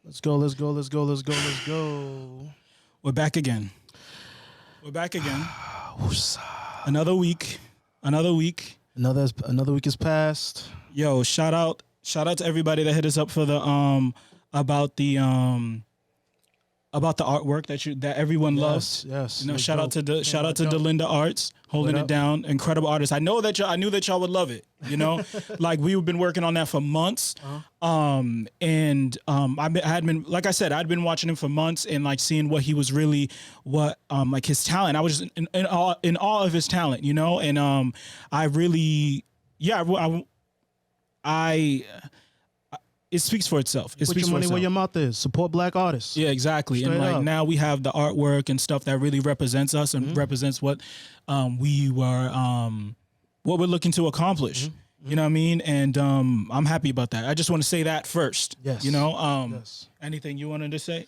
Let's go. We're back again. Another week. Another week has passed. Yo, shout out to everybody that hit us up for the about the artwork that everyone loves. Yes. You know, shout out to Delinda Arts holding it down. Incredible artist. I knew that y'all would love it. You know, like we've been working on that for months. I had been, like I said, I'd been watching him for months and like seeing what he was really, like his talent. I was just in awe of his talent, you know, and I really, it speaks for itself. Put your money where your mouth is. Support black artists. Yeah, exactly. Straight and like up. Now we have the artwork and stuff that really represents us and represents what what we're looking to accomplish. You know what I mean? And I'm happy about that. I just want to say that first. Yes. You know, anything you wanted to say?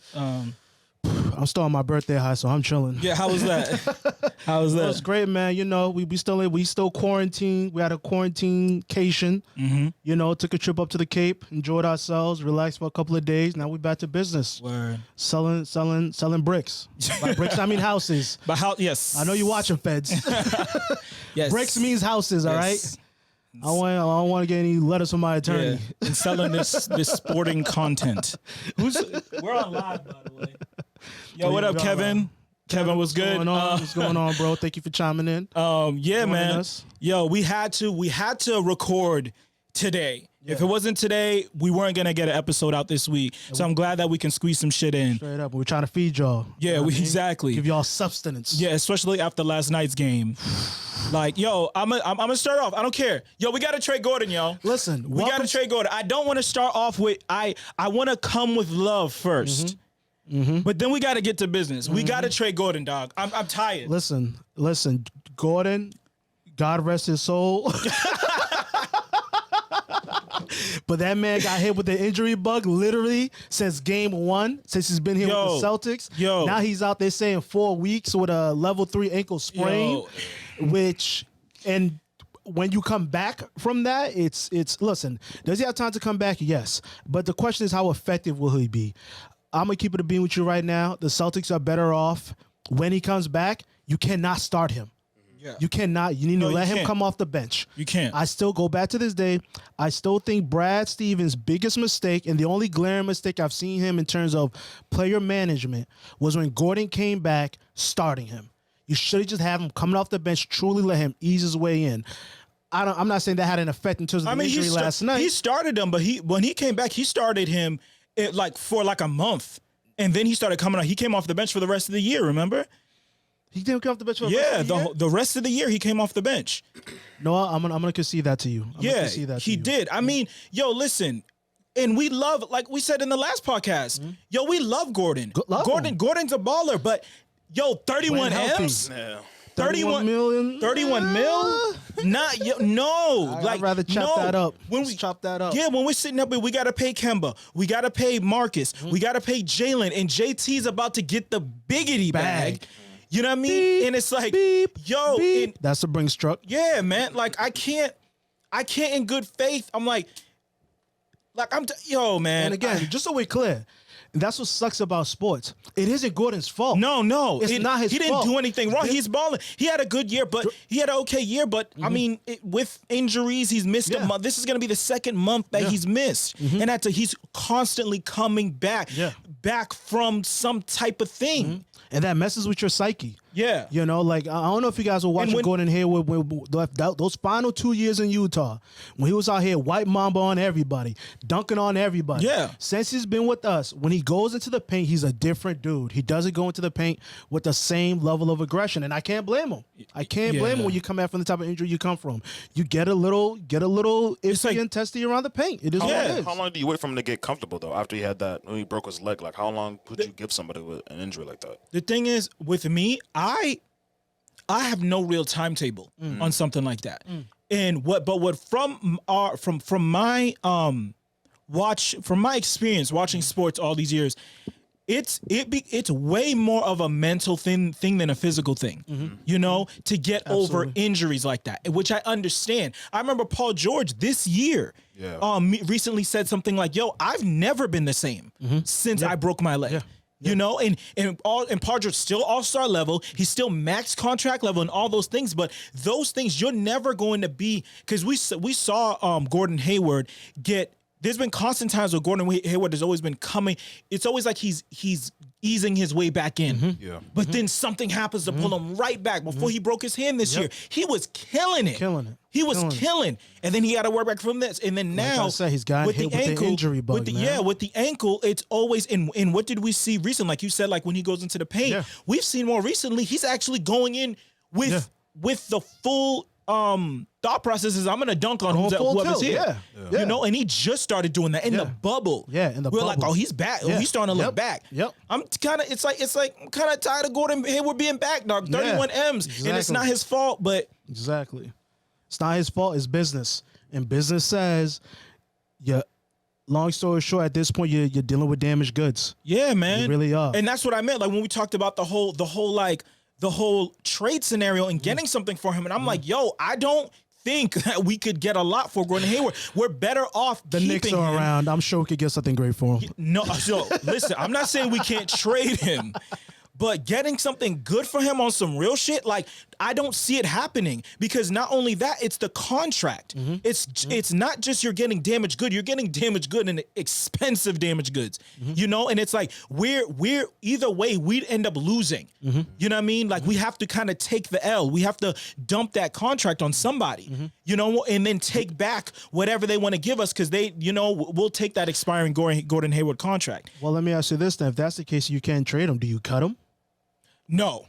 I'm still on my birthday high, so I'm chilling. Yeah, how was that? How was that? It was great, man. You know, we still quarantined. We had a quarantine-cation. You know, took a trip up to the Cape, enjoyed ourselves, relaxed for a couple of days. Now we back to business. Word. Selling bricks. By bricks, I mean houses. By yes. I know you're watching, Feds. Yes. Bricks means houses, all right? I don't want to get any letters from my attorney. Yeah. And selling this sporting content. We're on live, by the way. Yo, what up, Kevin? Kevin, what's good? What's going on, bro? Thank you for chiming in. Yeah, man. Yo, we had to record today. Yeah. If it wasn't today, we weren't gonna get an episode out this week. So I'm glad that we can squeeze some shit in. Straight up, we're trying to feed y'all. Yeah, exactly. Give y'all substance. Yeah, especially after last night's game. Like, yo, I'm gonna start off. I don't care. Yo, we gotta trade Gordon, yo. Listen, we gotta trade Gordon. I don't want to start off with I want to come with love first. But then we got to get to business. We got to trade Gordon, dog. I'm tired. Listen, Gordon, God rest his soul. But that man got hit with the injury bug literally since game 1, since he's been here with the Celtics. Now he's out there saying 4 weeks with a level 3 ankle sprain, and when you come back from that, it's listen, does he have time to come back? Yes. But the question is, how effective will he be? I'm going to keep it a beam with you right now. The Celtics are better off. When he comes back, you cannot start him. Yeah. You cannot. You need to let him come off the bench. You can't. I still go back to this day. I still think Brad Stevens' biggest mistake and the only glaring mistake I've seen him in terms of player management was when Gordon came back starting him. You should have just had him coming off the bench, truly let him ease his way in. I'm not saying that had an effect in terms of the injury last night. He started him, but when he came back, he started him for a month, and then he started coming out. He came off the bench for the rest of the year. Remember? He didn't come off the bench for the rest of the year? The rest of the year he came off the bench. No, I'm gonna concede that to you. He did. I mean, yo, listen, and we love, like we said in the last podcast, yo, we love Gordon. Gordon's a baller, but yo, 31 M's. No. 31 million. 31 mil? Not no. I'd rather chop that up. Chop that up. Yeah, when we're sitting up here, we gotta pay Kemba. We gotta pay Marcus. We gotta pay Jalen. And JT's about to get the biggity bag. You know what I mean? Beep, and it's like, yo. Beep. That's the Brinks truck. Yeah, man. Like, I can't in good faith. I'm like yo, man. And again, just so we're clear, that's what sucks about sports. It isn't Gordon's fault. No. It's not his fault. He didn't do anything wrong. He's balling. He had a good year, but he had an okay year. But, I mean, with injuries, he's missed a month. This is going to be the second month that he's missed. And he's constantly coming back from some type of thing. And that messes with your psyche. Yeah. You know, like, I don't know if you guys were watching Gordon Hayward when those final 2 years in Utah, when he was out here white mamba on everybody, dunking on everybody. Yeah. Since he's been with us, when he goes into the paint, he's a different dude. He doesn't go into the paint with the same level of aggression, and I can't blame him. I can't blame him when you come out from the type of injury you come from. You get a little iffy and testy around the paint. It is what it is. How long do you wait for him to get comfortable, though, after he had that, when he broke his leg? Like, how long would you give somebody with an injury like that? The thing is, with me, I have no real timetable on something like that. And from my experience watching sports all these years, it's way more of a mental thing than a physical thing, you know, to get over injuries like that, which I understand. I remember Paul George this year recently said something like, yo, I've never been the same since I broke my leg. You know, and Paul George still all-star level. He's still max contract level and all those things. But those things you're never going to be, because we saw Gordon Hayward get. There's been constant times where Gordon Hayward has always been coming. It's always like he's easing his way back in. But then something happens to pull him right back. Before he broke his hand this year, he was killing it. He was killing. And then he had to work back from this. And then now, like I said, he's got hit with the injury bug, with the ankle, it's always in what did we see recently? Like you said, like when he goes into the paint, we've seen more recently, he's actually going in with the full thought process is I'm gonna dunk on whoever's here. You know, and he just started doing that in the bubble. In the bubble. We're like, oh, he's back. Oh, he's starting to look back. I'm kind of I'm kind of tired of Gordon Hayward being back, dog. 31 M's, and it's not his fault, but it's not his fault. It's business, and business says, long story short, at this point, you're dealing with damaged goods. Yeah, man, you really are. And that's what I meant. Like when we talked about the whole trade scenario and getting something for him. And I'm like, yo, I don't think that we could get a lot for Gordon Hayward. We're better off the Knicks are around. I'm sure we could get something great for him. No, so listen, I'm not saying we can't trade him, but getting something good for him on some real shit, like I don't see it happening, because not only that, it's the contract. It's not just you're getting damaged good, you're getting damaged good and expensive damaged goods, you know? And it's like, we're either way, we'd end up losing. You know what I mean? Like we have to kind of take the L. We have to dump that contract on somebody, you know, and then take back whatever they want to give us, because they, you know, we'll take that expiring Gordon Hayward contract. Well, let me ask you this then. If that's the case, you can't trade him. Do you cut him? No.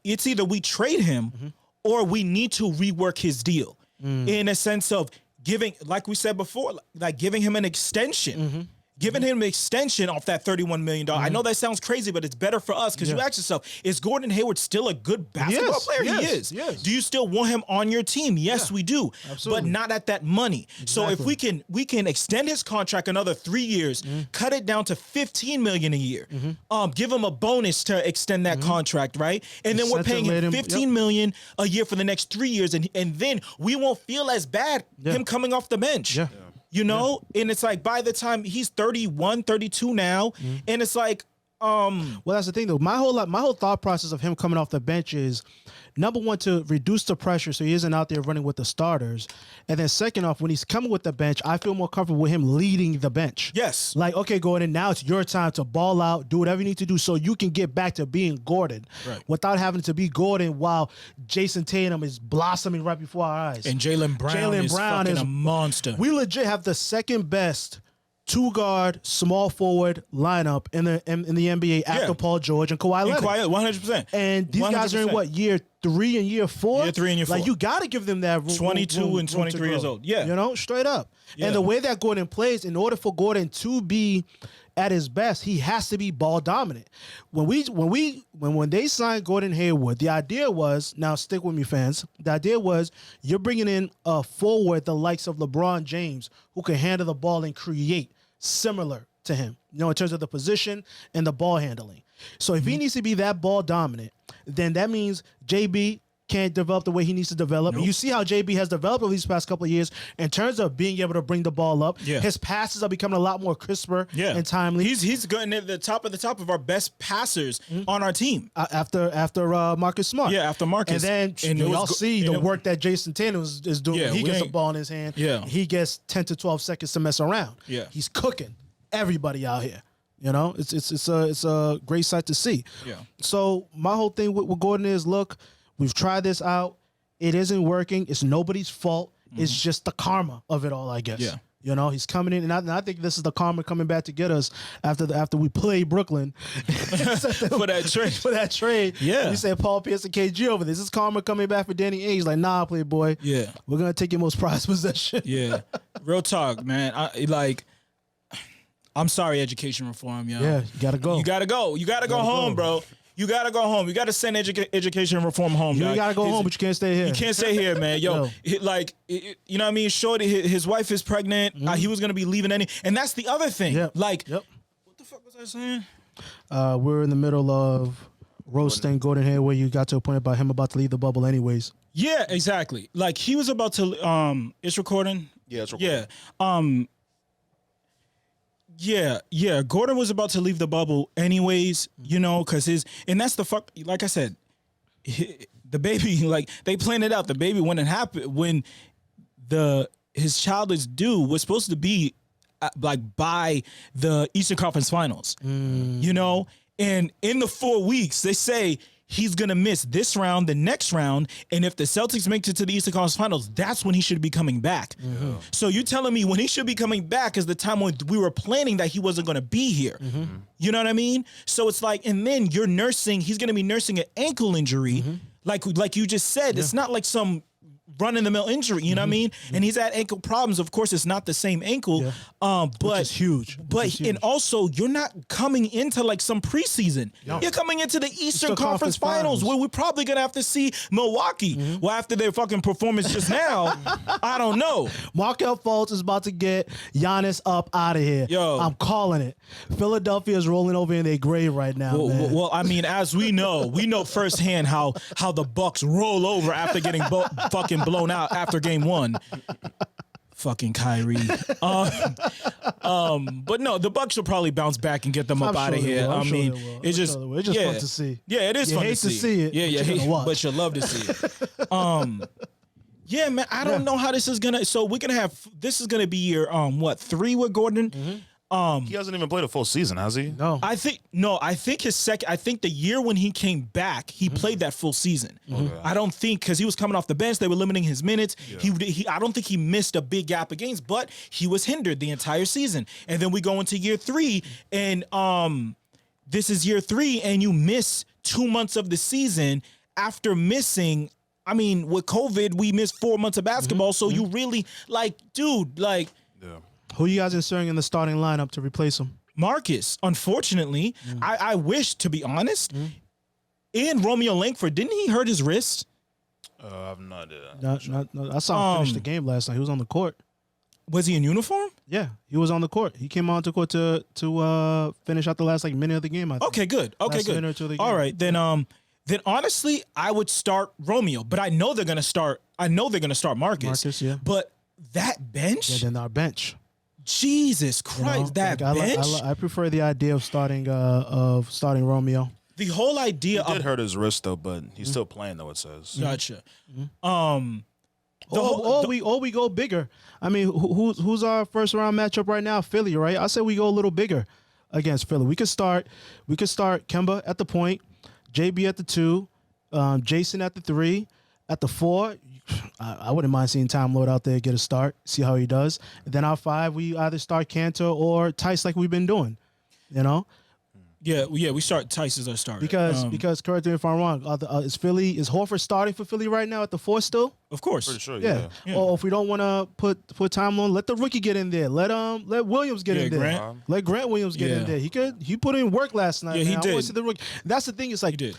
It's either we trade him or we need to rework his deal in a sense of giving, like we said before, like giving him an extension. Giving him an extension off that $31 million. I know that sounds crazy, but it's better for us, because you ask yourself, is Gordon Hayward still a good basketball player? He is. Do you still want him on your team? Yes, we do. Absolutely. But not at that money. So if we can extend his contract another 3 years, cut it down to $15 million a year, give him a bonus to extend that contract, right? And then we're paying him $15 million a year for the next 3 years, and then we won't feel as bad him coming off the bench. You know, and it's like by the time he's 31, 32 now, and it's like, well, that's the thing though. My whole thought process of him coming off the bench is, number one, to reduce the pressure so he isn't out there running with the starters. And then second off, when he's coming with the bench, I feel more comfortable with him leading the bench. Yes. Like, okay, Gordon, now it's your time to ball out, do whatever you need to do so you can get back to being Gordon without having to be Gordon while Jason Tatum is blossoming right before our eyes. And Jaylen Brown is a monster. We legit have the second best two-guard, small forward lineup in the NBA after Paul George and Kawhi Leonard. 100%. And these guys are in what, year 3 and year 4? Year 3 and year 4. Like, you got to give them that room. 22 and 23 years old. Yeah. You know, straight up. Yeah. And the way that Gordon plays, in order for Gordon to be at his best, he has to be ball dominant. When they signed Gordon Hayward, the idea was, now stick with me, fans. The idea was you're bringing in a forward the likes of LeBron James who can handle the ball and create similar to him, you know, in terms of the position and the ball handling. So if he needs to be that ball dominant, then that means JB can't develop the way he needs to develop. And you see how JB has developed over these past couple of years in terms of being able to bring the ball up. His passes are becoming a lot more crisper and timely. He's going at the top of our best passers on our team. After Marcus Smart. Yeah, after Marcus. And then y'all see the work that Jason Tatum is doing. He gets the ball in his hand. He gets 10 to 12 seconds to mess around. He's cooking everybody out here. You know, it's a great sight to see. So my whole thing with Gordon is, look, we've tried this out. It isn't working. It's nobody's fault. It's just the karma of it all, I guess. You know, he's coming in, and I think this is the karma coming back to get us after we play Brooklyn for that trade. You said Paul Pierce and KG over this. This is karma coming back for Danny Ainge. Like, nah, Playboy. We're gonna take your most prized possession. Real talk, man. I'm sorry, education reform, yo. Yeah, you gotta go. You gotta go home, bro. You gotta go home. You gotta send education reform home. You gotta go home, but you can't stay here. You can't stay here, man. Yo, you know what I mean? Shorty, his wife is pregnant. He was gonna be leaving and that's the other thing. What the the fuck was I saying? We're in the middle of roasting Gordon Hayward. You got to a point about him about to leave the bubble anyways. Yeah, exactly. Like he was about to. It's recording. Yeah, it's recording. Yeah. Gordon was about to leave the bubble anyways, you know, because and that's the fuck. Like I said, the baby, like they planned it out. The baby when it happened, when his childless due was supposed to be like by the Eastern Conference Finals, you know, and in the 4 weeks they say he's going to miss this round, the next round. And if the Celtics make it to the Eastern Conference Finals, that's when he should be coming back. Mm-hmm. So you're telling me when he should be coming back is the time when we were planning that he wasn't going to be here. Mm-hmm. You know what I mean? So it's like, and then he's going to be nursing an ankle injury. Mm-hmm. Like you just said, it's not like some run-in-the-mill injury, you know what I mean? And he's had ankle problems. Of course, it's not the same ankle, but which is huge. And also, you're not coming into like some preseason. No. You're coming into the Eastern Conference Finals where we're probably gonna have to see Milwaukee. Well, after their fucking performance just now, I don't know. Markelle Fultz is about to get Giannis up out of here. Yo, I'm calling it. Philadelphia is rolling over in their grave right now. Well, I mean, as we know firsthand how the Bucks roll over after getting fucking blown out after game 1. Fucking Kyrie. But no, the Bucks will probably bounce back and get them up out of here. I mean, it's just fun to see. Yeah, it is fun to see. You hate to see it. Yeah, but you love to see it. Yeah, man, I don't know how this is gonna. So we're gonna have. This is gonna be year 3 with Gordon. Mm-hmm. He hasn't even played a full season, has he? No. I think his second. I think the year when he came back, he played that full season. Okay. I don't think because he was coming off the bench, they were limiting his minutes. Yeah. I don't think he missed a big gap of games, but he was hindered the entire season. And then we go into year 3, and this is year 3, and you miss 2 months of the season after missing. I mean, with COVID, we missed 4 months of basketball. So you really dude. Who you guys inserting in the starting lineup to replace him? Marcus. Unfortunately, I wish, to be honest, and Romeo Langford, didn't he hurt his wrist? I have no idea. No, I saw him finish the game last night. He was on the court. Was he in uniform? Yeah, he was on the court. He came onto the court to finish out the last minute of the game, I think. Okay, good. Last minute or two of the game. All right, then honestly, I would start Romeo, but I know they're gonna start. Marcus. Yeah. But that bench. Yeah, then our bench. Jesus Christ, bench. I prefer the idea of starting Romeo. The whole idea he did hurt his wrist though, but he's still playing though. It says. Gotcha. We go bigger. I mean, who's our first round matchup right now? Philly, right? I say we go a little bigger against Philly. We could start Kemba at the point, JB at the 2, Jason at the 3, at the 4. I wouldn't mind seeing Time Lord out there get a start, see how he does. And then our 5, we either start Cantor or Tice like we've been doing, you know? Yeah, we start Tice as our starter. Because correct me if I'm wrong, is Horford starting for Philly right now at the 4 still? Of course. Pretty sure, yeah. Or if we don't want to put Time Lord, let the rookie get in there. Let Williams get in there. Grant. Let Grant Williams get in there. He put in work last night. Yeah, man. he did. I see the rookie. That's the thing. It's like he did.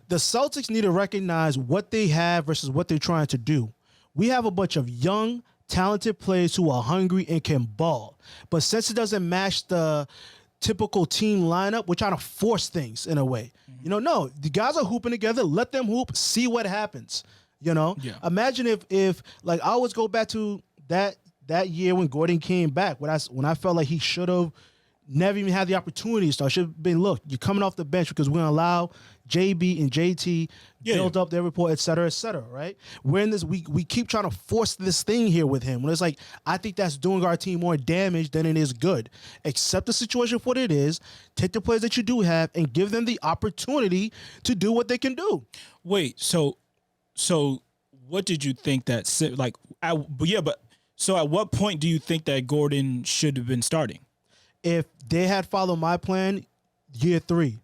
The Celtics need to recognize what they have versus what they're trying to do. We have a bunch of young, talented players who are hungry and can ball. But since it doesn't match the typical team lineup, we're trying to force things in a way. Mm-hmm. No, the guys are hooping together. Let them hoop. See what happens. Yeah. Imagine if I always go back to that year when Gordon came back, when I felt like he should have never even had the opportunity to start. Should have been, look, you're coming off the bench because we're going to allow JB and JT build up their rapport, et cetera, right? We're in this, we keep trying to force this thing here with him. When it's like, I think that's doing our team more damage than it is good. Accept the situation for what it is, take the players that you do have, and give them the opportunity to do what they can do. Wait, so what did you think that, so at what point do you think that Gordon should have been starting? If they had followed my plan, year 3,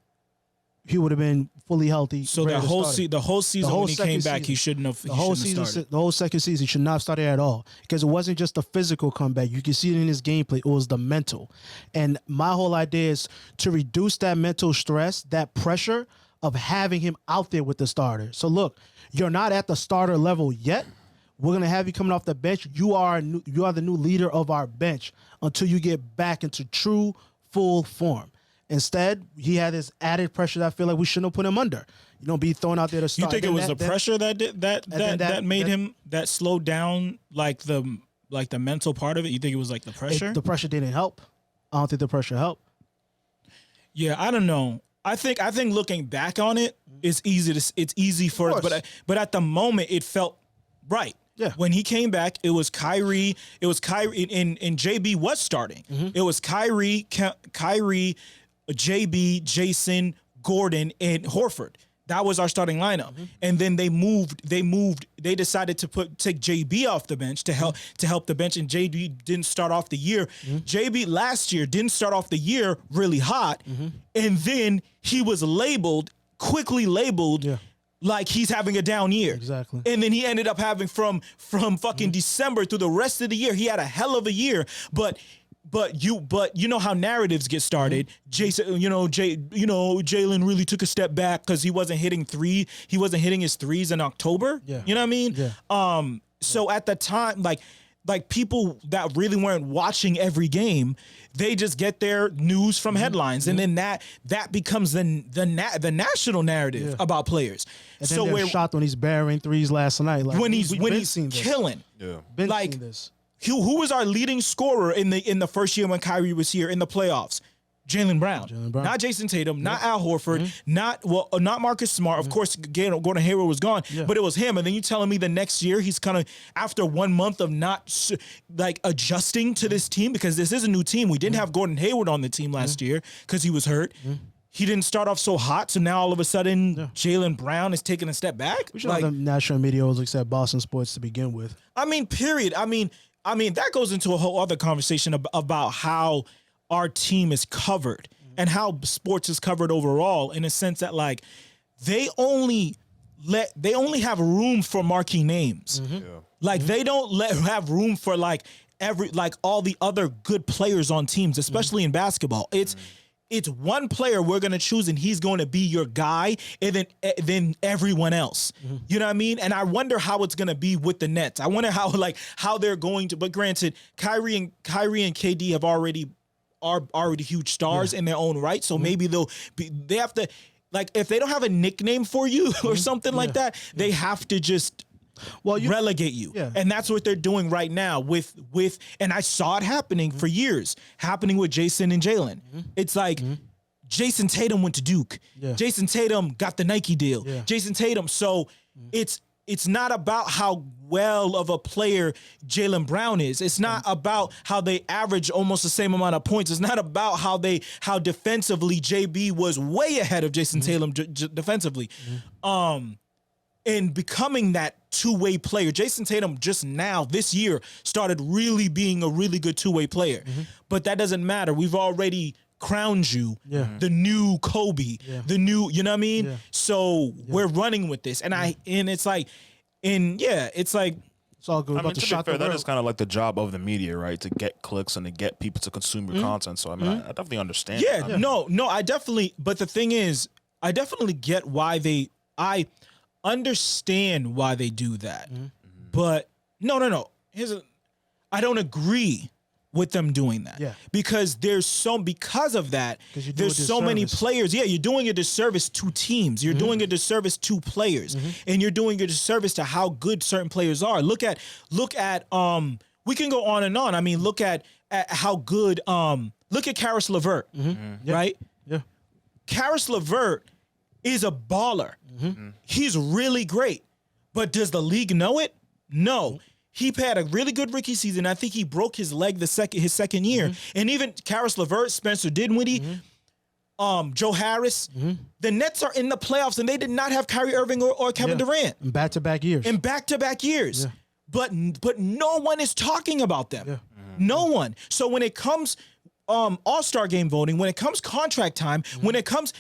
he would have been fully healthy. So the whole season when he came back, he shouldn't have. The whole second season, he should not have started at all because it wasn't just the physical comeback. You can see it in his gameplay. It was the mental, and my whole idea is to reduce that mental stress, that pressure of having him out there with the starter. So look, you're not at the starter level yet. We're gonna have you coming off the bench. You are the new leader of our bench until you get back into true full form. Instead, he had this added pressure that I feel like we shouldn't have put him under. Be thrown out there to start. You think it was the pressure that made him that slowed down like the mental part of it? You think it was like the pressure? The pressure didn't help. I don't think the pressure helped. Yeah, I don't know. I think looking back on it, it's easy for it, but at the moment it felt right. Yeah. When he came back, it was Kyrie. And JB was starting. Mm-hmm. It was Kyrie, JB, Jason, Gordon, and Horford. That was our starting lineup. Mm-hmm. And then they decided to take JB off the bench to help the bench, and JB didn't start off the year. Mm-hmm. JB last year didn't start off the year really hot. Mm-hmm. And then he was quickly labeled like he's having a down year. Exactly. And then he ended up having from fucking December through the rest of the year, he had a hell of a year, but you know how narratives get started. Jason, Jalen really took a step back because he wasn't hitting his threes in October. Yeah. You know what I mean? Yeah. So at the time, like people that really weren't watching every game, they just get their news from headlines, and then that becomes the national narrative about players. And then they're shocked when he's burying threes last night. Like when he's killing. Yeah. Been seeing this. Who was our leading scorer in the first year when Kyrie was here in the playoffs? Jaylen Brown. Not Jason Tatum, not Al Horford, not Marcus Smart. Of course, Gordon Hayward was gone, but it was him. And then you telling me the next year he's kind of, after 1 month of not adjusting to this team, because this is a new team. We didn't have Gordon Hayward on the team last year because he was hurt. He didn't start off so hot, so now all of a sudden Jaylen Brown is taking a step back. We should have the national media always accept Boston sports to begin with. I mean, period. I mean, that goes into a whole other conversation about how our team is covered and how sports is covered overall, in a sense that they only have room for marquee names. Mm-hmm. Yeah. They don't have room for all the other good players on teams, especially in basketball. It's one player we're going to choose, and he's going to be your guy, and then everyone else. Mm-hmm. You know what I mean? And I wonder how it's going to be with the Nets. I wonder how they're going to. But granted, Kyrie and KD are already huge stars in their own right. So maybe they have to, if they don't have a nickname for you or something like that, they have to just relegate you. Yeah. And that's what they're doing right now with and I saw it happening for years, happening with Jason and Jalen. Mm-hmm. It's Jason Tatum went to Duke. Yeah. Jason Tatum got the Nike deal. Yeah. Jason Tatum. So it's not about how well of a player Jaylen Brown is. It's not about how they average almost the same amount of points. It's not about how defensively JB was way ahead of Jason Tatum defensively. And becoming that two-way player. Jason Tatum just now, this year, started really being a really good two-way player. Mm-hmm. But that doesn't matter. We've already crowned you the new Kobe, the new, you know what I mean? Yeah. So we're running with this. And it's all good. I mean, to be fair, that is kind of like the job of the media, right? To get clicks and to get people to consume your content. So, I mean, I definitely understand. Yeah, no, I definitely, but the thing is, I definitely get why I understand why they do that. Mm-hmm. But no. I don't agree with them doing that. Yeah. Because because of that, there's so many players. Yeah, you're doing a disservice to teams. You're doing a disservice to players. Mm-hmm. And you're doing a disservice to how good certain players are. Look at we can go on and on. I mean, look at how good look at Karis LeVert, right? Yeah. Karis LeVert is a baller. Mm-hmm. He's really great. But does the league know it? No. He had a really good rookie season. I think he broke his leg his second year. Mm-hmm. And even Karis LeVert, Spencer Dinwiddie, Joe Harris, the Nets are in the playoffs, and they did not have Kyrie Irving or Kevin Durant. In back-to-back years. Yeah. But no one is talking about them. Yeah. Mm-hmm. No one. So when it comes All-Star game voting, when it comes contract time, when it comes,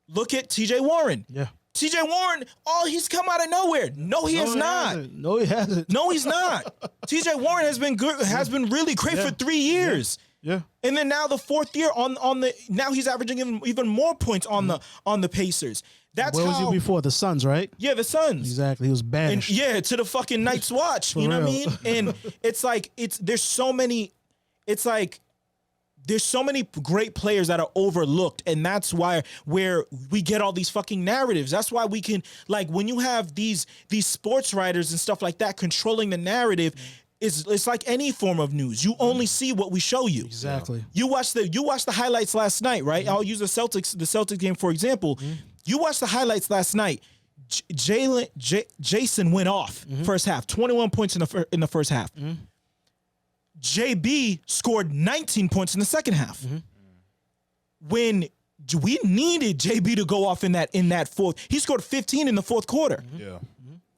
look at TJ Warren. Yeah. TJ Warren, he's come out of nowhere. No, he has not. No, he hasn't. No, he's not. TJ Warren has been good, has been really great for 3 years. Yeah. And then now the fourth year now he's averaging even more points on the Pacers. That's where was he before? The Suns, right? Yeah, the Suns. Exactly. He was banished. And to the fucking Night's Watch. You know what I mean? And there's so many. It's like there's so many great players that are overlooked, and that's why where we get all these fucking narratives. That's why we can, like, when you have these sports writers and stuff like that controlling the narrative, it's like any form of news. You only see what we show you. Exactly. You watched the highlights last night, right? I'll use the Celtics game for example. You watched the highlights last night. Jason went off first half, 21 points in the first half. JB scored 19 points in the second half. When we needed JB to go off in that fourth, he scored 15 in the fourth quarter. Yeah.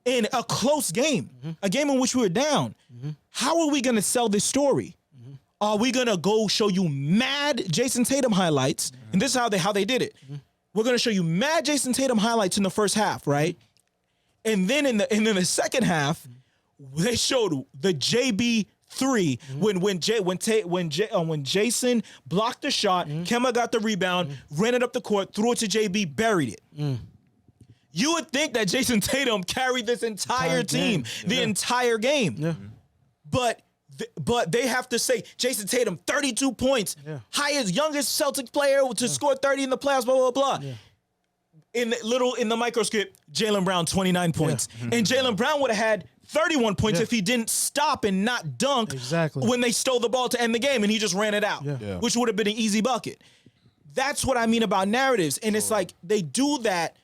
In a close game, a game in which we were down. How are we going to sell this story? Are we going to go show you mad Jason Tatum highlights? And this is how they did it. We're going to show you mad Jason Tatum highlights in the first half, right? And then in the second half, they showed the JB 3 when Jason blocked the shot, Kemba got the rebound, ran it up the court, threw it to JB, buried it. You would think that Jason Tatum carried this entire team, the entire game. Yeah. But they have to say Jason Tatum 32 points, youngest Celtics player to score 30 in the playoffs, blah blah blah. Yeah. In the microscript, Jaylen Brown 29 points, and Jaylen Brown would have had 31 points if he didn't stop and not dunk when they stole the ball to end the game, and he just ran it out, which would have been an easy bucket. That's what I mean about narratives, and it's like they do that.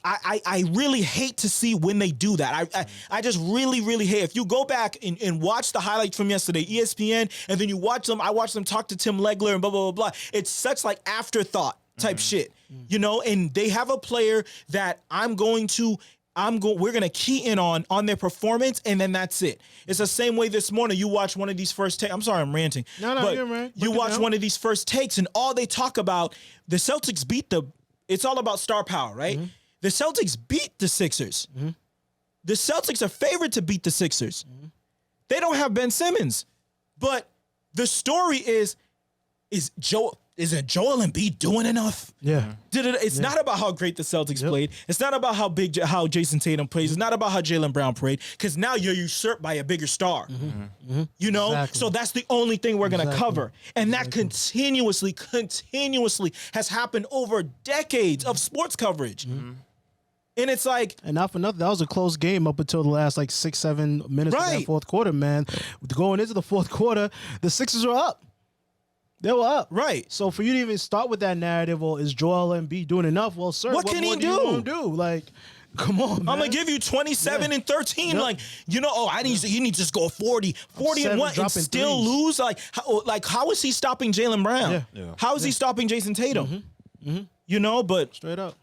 I really hate to see when they do that. I just really hate. If you go back and watch the highlights from yesterday, ESPN, and then you watch them, I watch them talk to Tim Legler and blah, blah, blah, blah. It's such like afterthought type shit, you know? And they have a player that we're going to key in on their performance, and then that's it. It's the same way this morning. You watch one of these first takes. I'm sorry, I'm ranting. No, you're right. You watch one of these first takes, and all they talk about, the Celtics it's all about star power, right? The Celtics beat the Sixers. The Celtics are favored to beat the Sixers. They don't have Ben Simmons. But the story isn't Joel Embiid doing enough? Yeah. It's not about how great the Celtics played. It's not about how Jason Tatum plays. It's not about how Jaylen Brown played, because now you're usurped by a bigger star. You know? Exactly. So that's the only thing we're going to cover. And that continuously has happened over decades of sports coverage. And it's like, and not for nothing, that was a close game up until the last like 6-7 minutes of that fourth quarter, man. Going into the fourth quarter, the Sixers were up. They were up. Right. So for you to even start with that narrative, or is Joel Embiid doing enough? Well, sir, what can he do? Like, come on, man. I'm going to give you 27 and 13. Like, you know, he needs to score 40 and 1 and still lose. Like how is he stopping Jaylen Brown? How is he stopping Jason Tatum? You know, but straight up.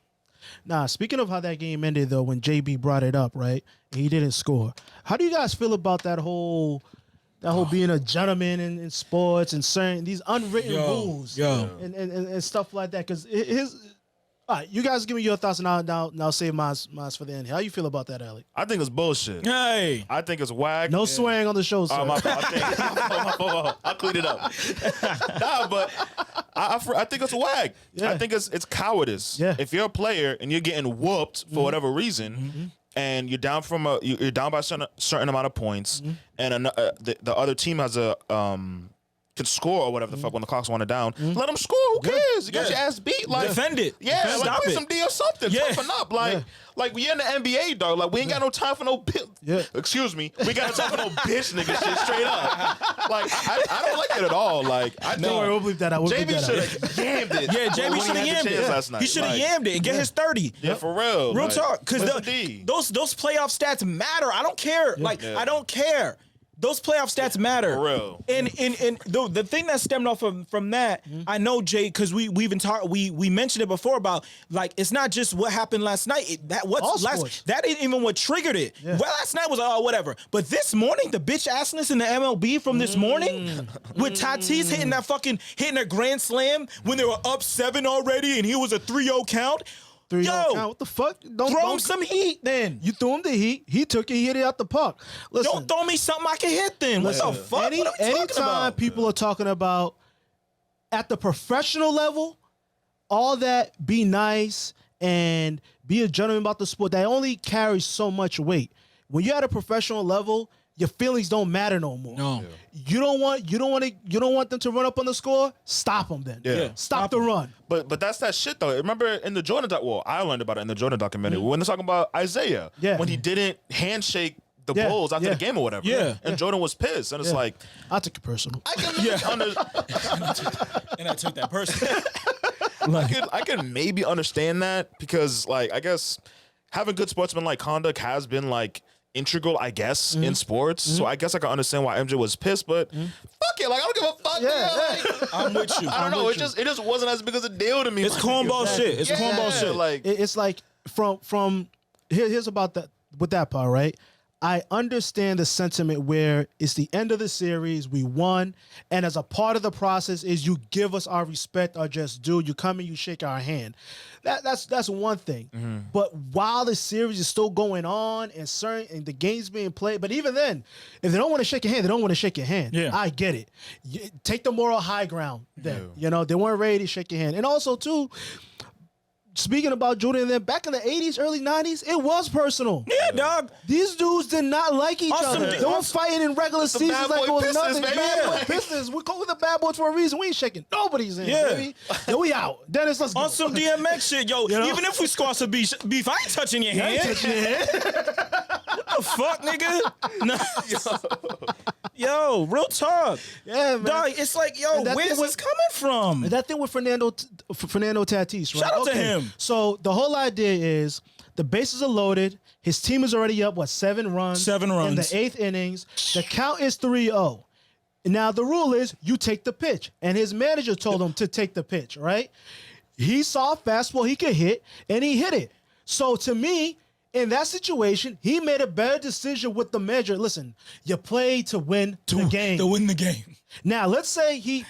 Nah, speaking of how that game ended, though, when JB brought it up, right, and he didn't score. How do you guys feel about that whole being a gentleman in sports and certain these unwritten rules and stuff like that? Because all right, you guys give me your thoughts, and I'll save mine for the end. How you feel about that, Alec? I think it's bullshit. Hey, I think it's whack. No swearing on the show, sir. My fault. I'll clean it up. Nah, but I think it's whack. I think it's cowardice. Yeah. If you're a player and you're getting whooped for whatever reason, and you're down you're down by a certain amount of points, and the other team has could score or whatever the fuck when the clock's winding down, let them score. Who cares? You got your ass beat. Like, defend it. Yeah, like play some D or something. Toughen up. Like we in the NBA, dog. Like we ain't got no time for no excuse me. We got no time for no bitch nigga shit straight up. Like I don't like it at all. Like I don't worry, we'll bleep that out. JB should have yammed it. Yeah, JB should have yammed it last night. He should have yammed it and get his 30. Yeah, for real. Real talk. Because those playoff stats matter. I don't care. Like I don't care. Those playoff stats matter. For real. And the thing that stemmed off from that, I know, Jay, because we mentioned it before about, like, it's not just what happened last night. That ain't even what triggered it. Yeah. Well, last night was whatever. But this morning, the bitch assness in the MLB from this morning, with Tatis hitting a grand slam when they were up 7 already, and he was a 3-0 count. What the fuck? Throw him some heat then. You threw him the heat. He took it. He hit it out the park. Listen, don't throw me something I can hit then. What the fuck? Anytime people are talking about at the professional level, all that be nice and be a gentleman about the sport, that only carries so much weight. When you're at a professional level, your feelings don't matter no more. No. You don't want them to run up on the score. Stop them then. Yeah. Stop the run. But that's that shit though. Remember in the Jordan I learned about it in the Jordan documentary when they're talking about Isaiah when he didn't handshake the Bulls after the game or whatever. Yeah. And Jordan was pissed, and it's like I took it personal. I can And I took that person. I can maybe understand that because like I guess having good sportsmanlike conduct has been like integral, I guess, in sports. So I guess I can understand why MJ was pissed, but fuck it, like I don't give a fuck. Like, I'm with you. I don't know. It just wasn't as big as a deal to me. It's cornball shit. It's cornball shit. Like It's like from here's about that with that part, right? I understand the sentiment where it's the end of the series, we won, and as a part of the process is you give us our respect, our just due. You come and you shake our hand. That's one thing. But while the series is still going on and the game's being played, but even then, if they don't want to shake your hand, they don't want to shake your hand. Yeah. I get it. Take the moral high ground then. You know, they weren't ready to shake your hand. And also too, speaking about Jordan, then back in the 80s, early 90s, it was personal. Yeah, dog. These dudes did not like each other. They were fighting in regular seasons like it was nothing. Bad boy business. We call it the bad boys for a reason. We ain't shaking nobody's hand, baby. Then we out. Dennis, let's go. On some DMX shit, yo. You know? Even if we squash some beef, I ain't touching your hand. What the fuck, nigga? No. Yo, real talk. Yeah, man. Dog, it's like, yo, where's this coming from? That thing with Fernando Tatis, right? Shout out to him. So the whole idea is the bases are loaded. His team is already up, 7 runs? 7 runs. In the 8th innings. The count is 3-0. Now, the rule is you take the pitch. And his manager told him to take the pitch, right? He saw a fastball he could hit, and he hit it. So, to me, in that situation, he made a better decision with the measure. Listen, you play to win the game. To win the game. Now, let's say he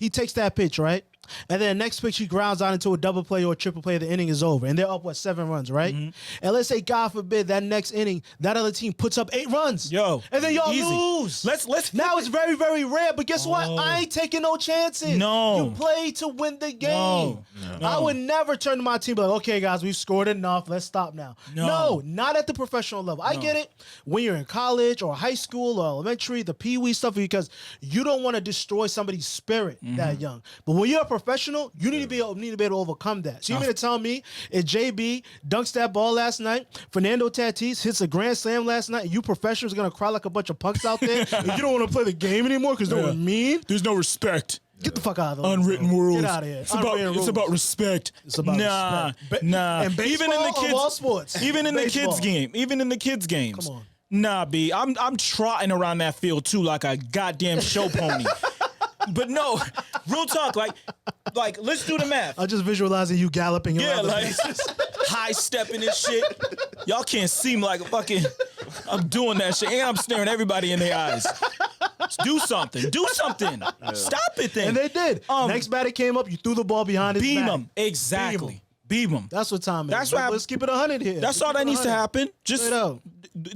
takes that pitch, right? And then next pitch he grounds out into a double play or a triple play. The inning is over, and they're up 7 runs, right? And let's say, God forbid, that next inning that other team puts up 8 runs, and then y'all easy. lose. Let's now it's very, very rare, but guess what? I ain't taking no chances. No, you play to win the game. No. I would never turn to my team and be like, okay, guys, we've scored enough. Let's stop now. No, not at the professional level. I get it when you're in college or high school or elementary, the pee-wee stuff, because you don't want to destroy somebody's spirit that young. But when you're a professional, you need to be able to overcome that. So you mean to tell me if JB dunks that ball last night, Fernando Tatis hits a grand slam last night, and you professionals are gonna cry like a bunch of punks out there, and you don't want to play the game anymore because they were mean? There's no respect. Get the fuck out of there. Unwritten rules. Get out of here. It's about respect. It's about respect. Nah. And baseball, even in the kids, all sports. Even in Baseball. the kids games. Come on. Nah, B. I'm trotting around that field too like a goddamn show pony. But no, real talk, like let's do the math. I'm just visualizing you galloping around the like bases. high stepping and shit. Y'all can't see me like a fucking. I'm doing that shit, and I'm staring everybody in their eyes. Do something. Stop it then. And they did. Next batter came up, you threw the ball behind his beam back. him. Exactly. Beam him. That's what time is. That's why. Let's keep it 100 here. That's all that needs to happen. Just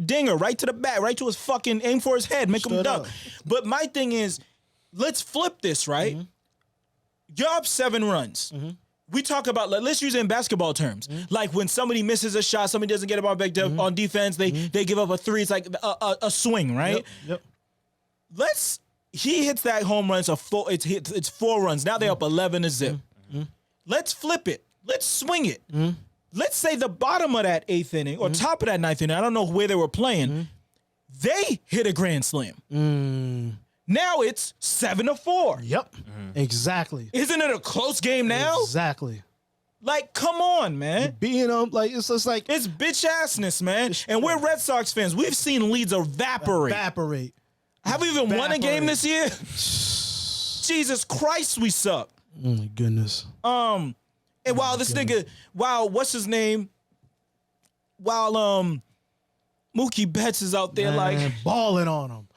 dinger right to the back, right to his fucking aim for his head, make him duck. But my thing is, let's flip this, right? You're up 7 runs. We talk about, let's use it in basketball terms. Like when somebody misses a shot, somebody doesn't get a ball back on defense, they give up a 3. It's like a swing, right? Yep. He hits that home run. It's 4 runs. Now they're up 11-0. Let's flip it. Let's swing it. Let's say the bottom of that 8th inning or top of that 9th inning, I don't know where they were playing, they hit a grand slam. Now it's 7-4. Yep. Exactly. Isn't it a close game now? Exactly. Like, come on, man. Being like it's just like it's bitch assness, man. And we're Red Sox fans. We've seen leads evaporate. Have we even won a game this year? Jesus Christ, we suck. Oh my goodness. And while this nigga, what's his name? While Mookie Betts is out there like balling on him.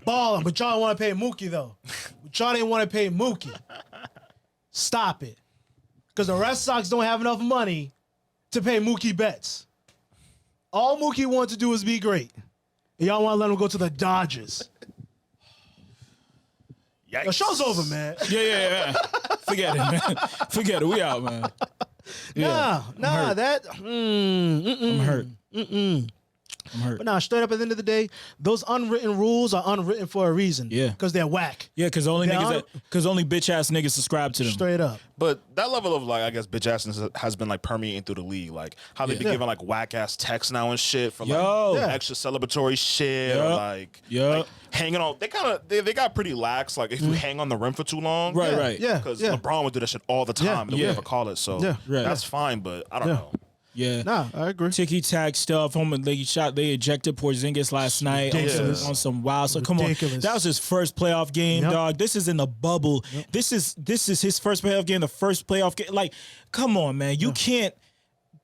Balling, but y'all don't want to pay Mookie though. But y'all didn't want to pay Mookie. Stop it. Because the Red Sox don't have enough money to pay Mookie Betts. All Mookie wants to do is be great. And y'all want to let him go to the Dodgers. Yikes. The show's over, man. Yeah. Forget it, man. Forget it. We out, man. Yeah. Nah, that. I'm hurt. I'm hurt. But now, straight up at the end of the day, those unwritten rules are unwritten for a reason. Yeah. Because they're whack. Yeah, because only bitch ass niggas subscribe to them. Straight up. But that level of like, I guess, bitch assness has been like permeating through the league. Like how they be giving like whack ass texts now and shit for like extra celebratory shit or like hanging on. They got pretty lax. Like if you hang on the rim for too long, right. Yeah. Because LeBron would do that shit all the time. And we never call it. So that's fine. But I don't know. Yeah. Nah, I agree. Ticky tack stuff. They ejected Porzingis last night on some wild stuff. Come on. That was his first playoff game, dog. This is in the bubble. This is his first playoff game, the first playoff game. Like, come on, man. You can't.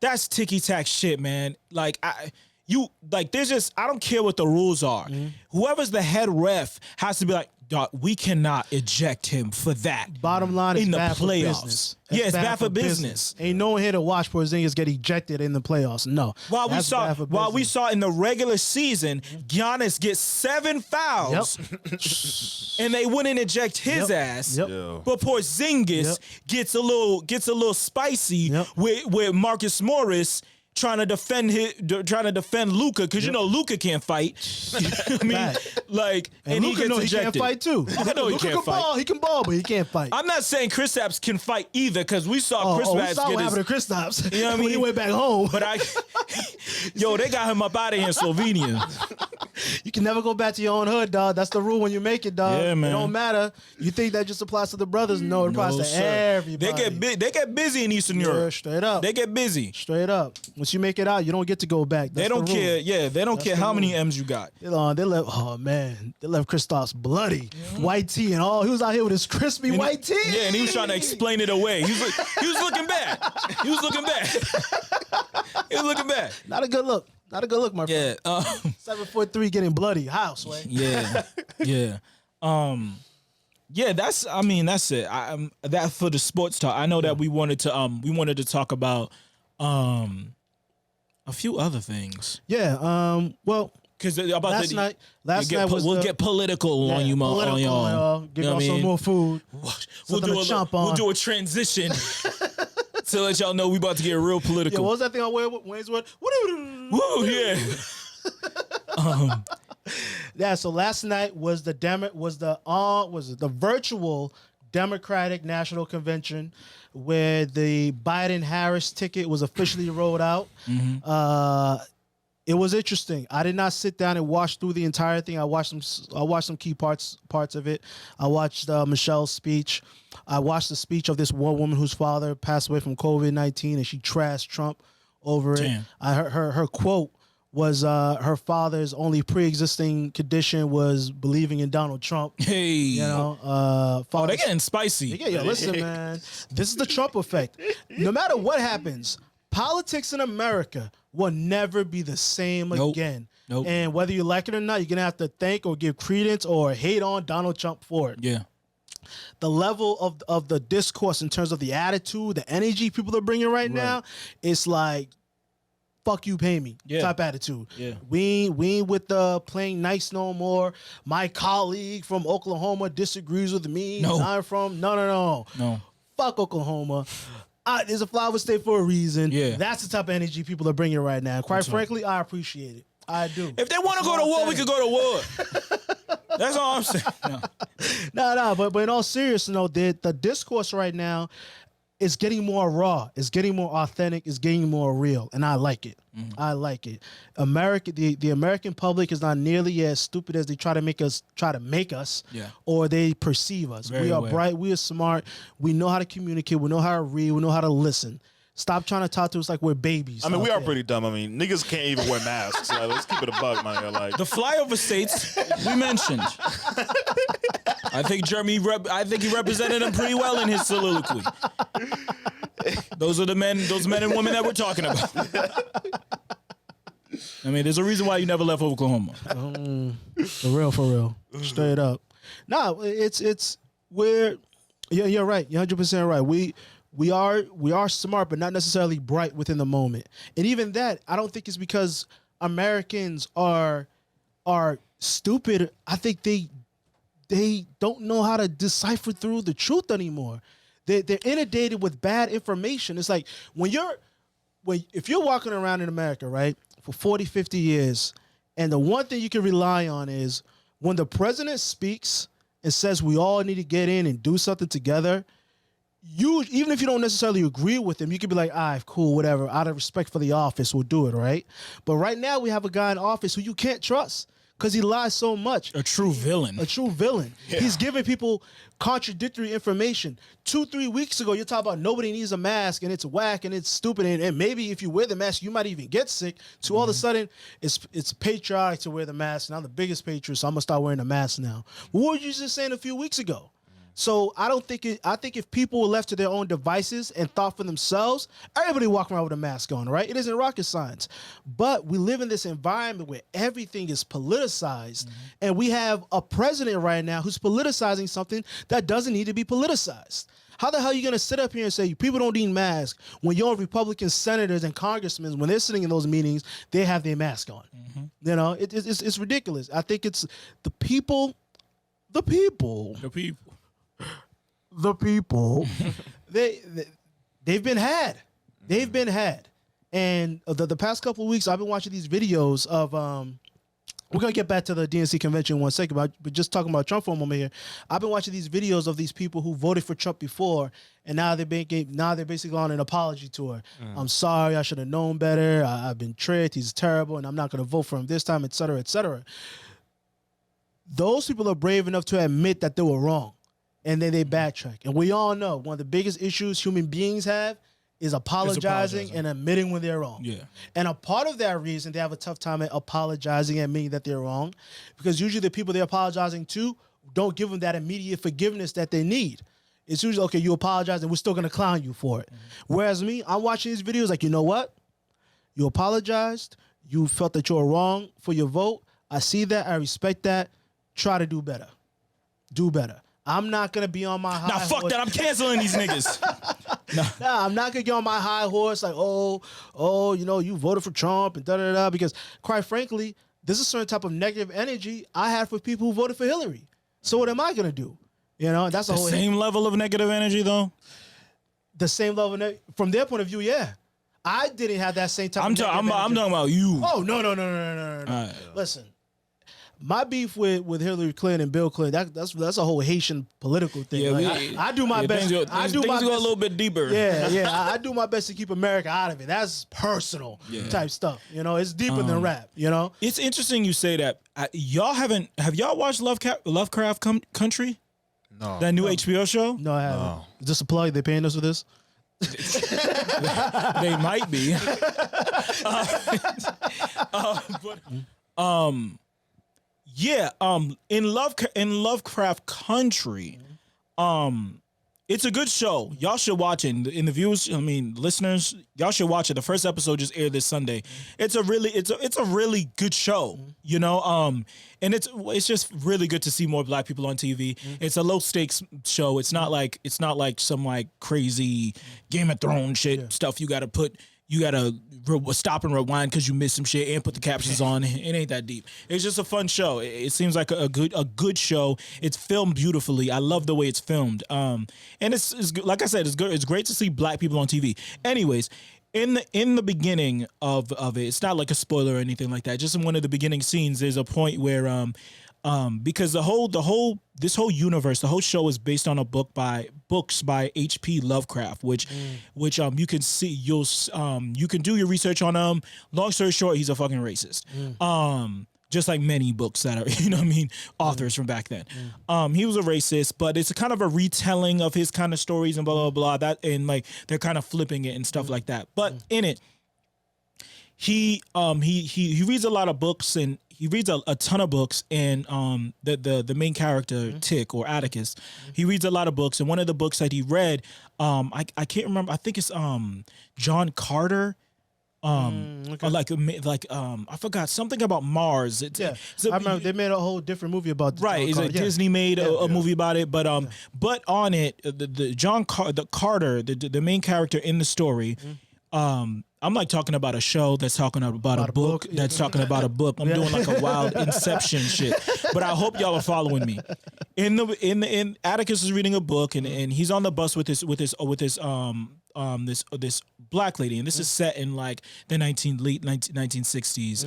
That's ticky tack shit, man. Like, I don't care what the rules are. Whoever's the head ref has to be like, dog, we cannot eject him for that. Bottom line is in the bad playoffs. For business. It's bad for business. Ain't no one here to watch Porzingis get ejected in the playoffs. No. While we saw in the regular season, Giannis gets 7 fouls, and they wouldn't eject his ass. But Porzingis gets a little spicy with Marcus Morris trying to defend Luka, because you know Luka can't fight. I mean, like, and Luka he gets ejected. He can't fight too. I know he can't fight. He can ball, but he can't fight. I'm not saying Kristaps can fight either, because we saw Kristaps we saw what happened to Kristaps. You know what I mean? When he went back home. But they got him up out of here in Slovenia. You can never go back to your own hood, dog. That's the rule when you make it, dog. Yeah, man. It don't matter. You think that just applies to the brothers? No, it applies to everybody. They get busy in Eastern Europe. Straight up. They get busy. Straight up. Once you make it out, you don't get to go back. They don't care. Yeah, they don't care how many M's you got. They left Kristaps bloody. White tee and all. He was out here with his crispy white tee. Yeah, and he was trying to explain it away. He was looking bad. He was looking bad. Not a good look. My friend. 7'3" getting bloody. House, way. Yeah. Yeah, that's it. That for the sports talk. I know that we wanted to talk about a few other things. Yeah. Well, because last night we'll get political on you, on y'all. Give y'all some more food. We'll do a transition to let y'all know we about to get real political. Yeah, what was that thing on Wayne's World? Woo, yeah. Yeah. So last night was the virtual Democratic National Convention, where the Biden-Harris ticket was officially rolled out. It was interesting. I did not sit down and watch through the entire thing. I watched some key parts of it. I watched Michelle's speech. I watched the speech of this one woman whose father passed away from COVID-19, and she trashed Trump over it. Her quote was her father's only pre-existing condition was believing in Donald Trump. Hey, you know, they're getting spicy. Yeah, listen, man, this is the Trump effect. No matter what happens, politics in America will never be the same again. Nope. And whether you like it or not, you're gonna have to thank or give credence or hate on Donald Trump for it. Yeah. The level of the discourse in terms of the attitude, the energy people are bringing right now, it's like, fuck you, pay me type attitude. Yeah. We ain't with the playing nice no more. My colleague from Oklahoma disagrees with me. No. I'm from no. Fuck Oklahoma. It's a flower state for a reason. Yeah. That's the type of energy people are bringing right now. Quite frankly, I appreciate it. I do. If they want to go to war, we could go to war. That's all I'm saying. No. But in all seriousness, the discourse right now is getting more raw. It's getting more authentic. It's getting more real, and I like it. I like it. The American public is not nearly as stupid as they try to make us, or they perceive us. We are bright. We are smart. We know how to communicate. We know how to read. We know how to listen. Stop trying to talk to us like we're babies. I mean, we are pretty dumb. I mean, niggas can't even wear masks. Like, let's keep it a bug, man. Like the flyover states we mentioned. I think Jeremy. I think he represented them pretty well in his soliloquy. Those are those men and women that we're talking about. I mean, there's a reason why you never left Oklahoma. For real. Straight up. No, you're right. You're 100% right. We are smart, but not necessarily bright within the moment. And even that, I don't think it's because Americans are stupid. I think they don't know how to decipher through the truth anymore. They're inundated with bad information. It's like if you're walking around in America, right? for 40, 50 years. And the one thing you can rely on is when the president speaks and says we all need to get in and do something together, even if you don't necessarily agree with him, you can be like, all right, cool, whatever. Out of respect for the office, we'll do it, right? But right now we have a guy in office who you can't trust because he lies so much. A true villain. A true villain. Yeah. He's giving people contradictory information. 2-3 weeks ago, you're talking about nobody needs a mask and it's whack and it's stupid and maybe if you wear the mask, you might even get sick. So all of a sudden, it's patriotic to wear the mask. And I'm the biggest patriot, so I'm going to start wearing a mask now. What were you just saying a few weeks ago? So I think if people were left to their own devices and thought for themselves, everybody walking around with a mask on, right? It isn't rocket science. But we live in this environment where everything is politicized. And we have a president right now who's politicizing something that doesn't need to be politicized. How the hell are you going to sit up here and say people don't need masks when your Republican senators and congressmen, when they're sitting in those meetings, they have their mask on? You know, it's ridiculous. I think it's the people. They've been had. They've been had. And the past couple of weeks, I've been watching these videos of we're going to get back to the DNC convention in 1 second, but just talking about Trump for a moment here. I've been watching these videos of these people who voted for Trump before, and now they're basically on an apology tour. I'm sorry, I should have known better. I've been tricked. He's terrible, and I'm not going to vote for him this time, et cetera, et cetera. Those people are brave enough to admit that they were wrong. And then they backtrack. And we all know one of the biggest issues human beings have is apologizing and admitting when they're wrong. Yeah. And a part of that reason they have a tough time at apologizing and admitting that they're wrong, because usually the people they're apologizing to don't give them that immediate forgiveness that they need. It's usually, okay, you apologize and we're still going to clown you for it. Whereas me, I'm watching these videos like, you know what? You apologized. You felt that you were wrong for your vote. I see that. I respect that. Try to do better. Do better. I'm not going to be on my high horse. Nah, fuck that. I'm canceling these niggas. Nah, I'm not going to get on my high horse like, you know, you voted for Trump and da-da-da. Because, quite frankly, there's a certain type of negative energy I have for people who voted for Hillary. So what am I going to do? You know, that's the same level of negative energy, though? The same level from their point of view, yeah. I didn't have that same type of negative energy. I'm talking about you. Oh, no. Right. Listen. My beef with Hillary Clinton and Bill Clinton, that's a whole Haitian political thing. Yeah, like, I do my best. Things go a little bit deeper. Yeah. I do my best to keep America out of it. That's personal type stuff. You know, it's deeper than rap. You know, it's interesting you say that. Have y'all watched Lovecraft Country? No. That new HBO show? No, I haven't. No. Is this a plug? They paying us for this? They might be. Yeah, in Lovecraft Country, it's a good show. Y'all should watch it. In the viewers, listeners, y'all should watch it. The first episode just aired this Sunday. It's a really good show, you know. And it's just really good to see more Black people on TV. It's a low stakes show. It's not like some like crazy Game of Thrones shit stuff. You gotta stop and rewind because you missed some shit and put the captions on. It ain't that deep. It's just a fun show. It seems like a good show. It's filmed beautifully. I love the way it's filmed. And it's like I said, it's good. It's great to see Black people on TV. Anyways, in the beginning of it, it's not like a spoiler or anything like that. Just in one of the beginning scenes, there's a point where because this whole universe, the whole show is based on books by H.P. Lovecraft, which you can see, you can do your research on him. Long story short, he's a fucking racist. Just like many books that are, authors from back then. He was a racist, but it's a kind of a retelling of his kind of stories and blah blah blah. That and like they're kind of flipping it and stuff like that. But in it, he reads a lot of books and he reads a ton of books, and the main character, Tick or Atticus, he reads a lot of books, and one of the books that he read, I can't remember, I think it's John Carter. I forgot something about Mars. I remember they made a whole different movie about Disney made a movie about it, but on it, the Carter, the main character in the story, I'm like talking about a show that's talking about a book that's talking about a book. I'm doing like a wild Inception shit, but I hope y'all are following me. In Atticus is reading a book, and he's on the bus with this black lady, and this is set in like the late 1960s.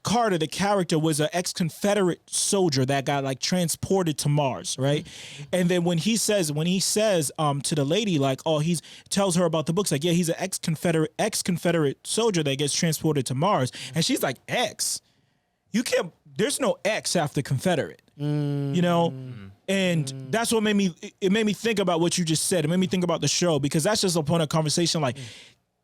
Carter, the character, was an ex-Confederate soldier that got like transported to Mars, right? And then when he says to the lady, like, oh, he tells her about the books, like, yeah, he's an ex-Confederate soldier that gets transported to Mars, and she's like, ex? You can't. There's no X after Confederate, you know, and that's what made me think about what you just said. It made me think about the show, because that's just a point of conversation, like.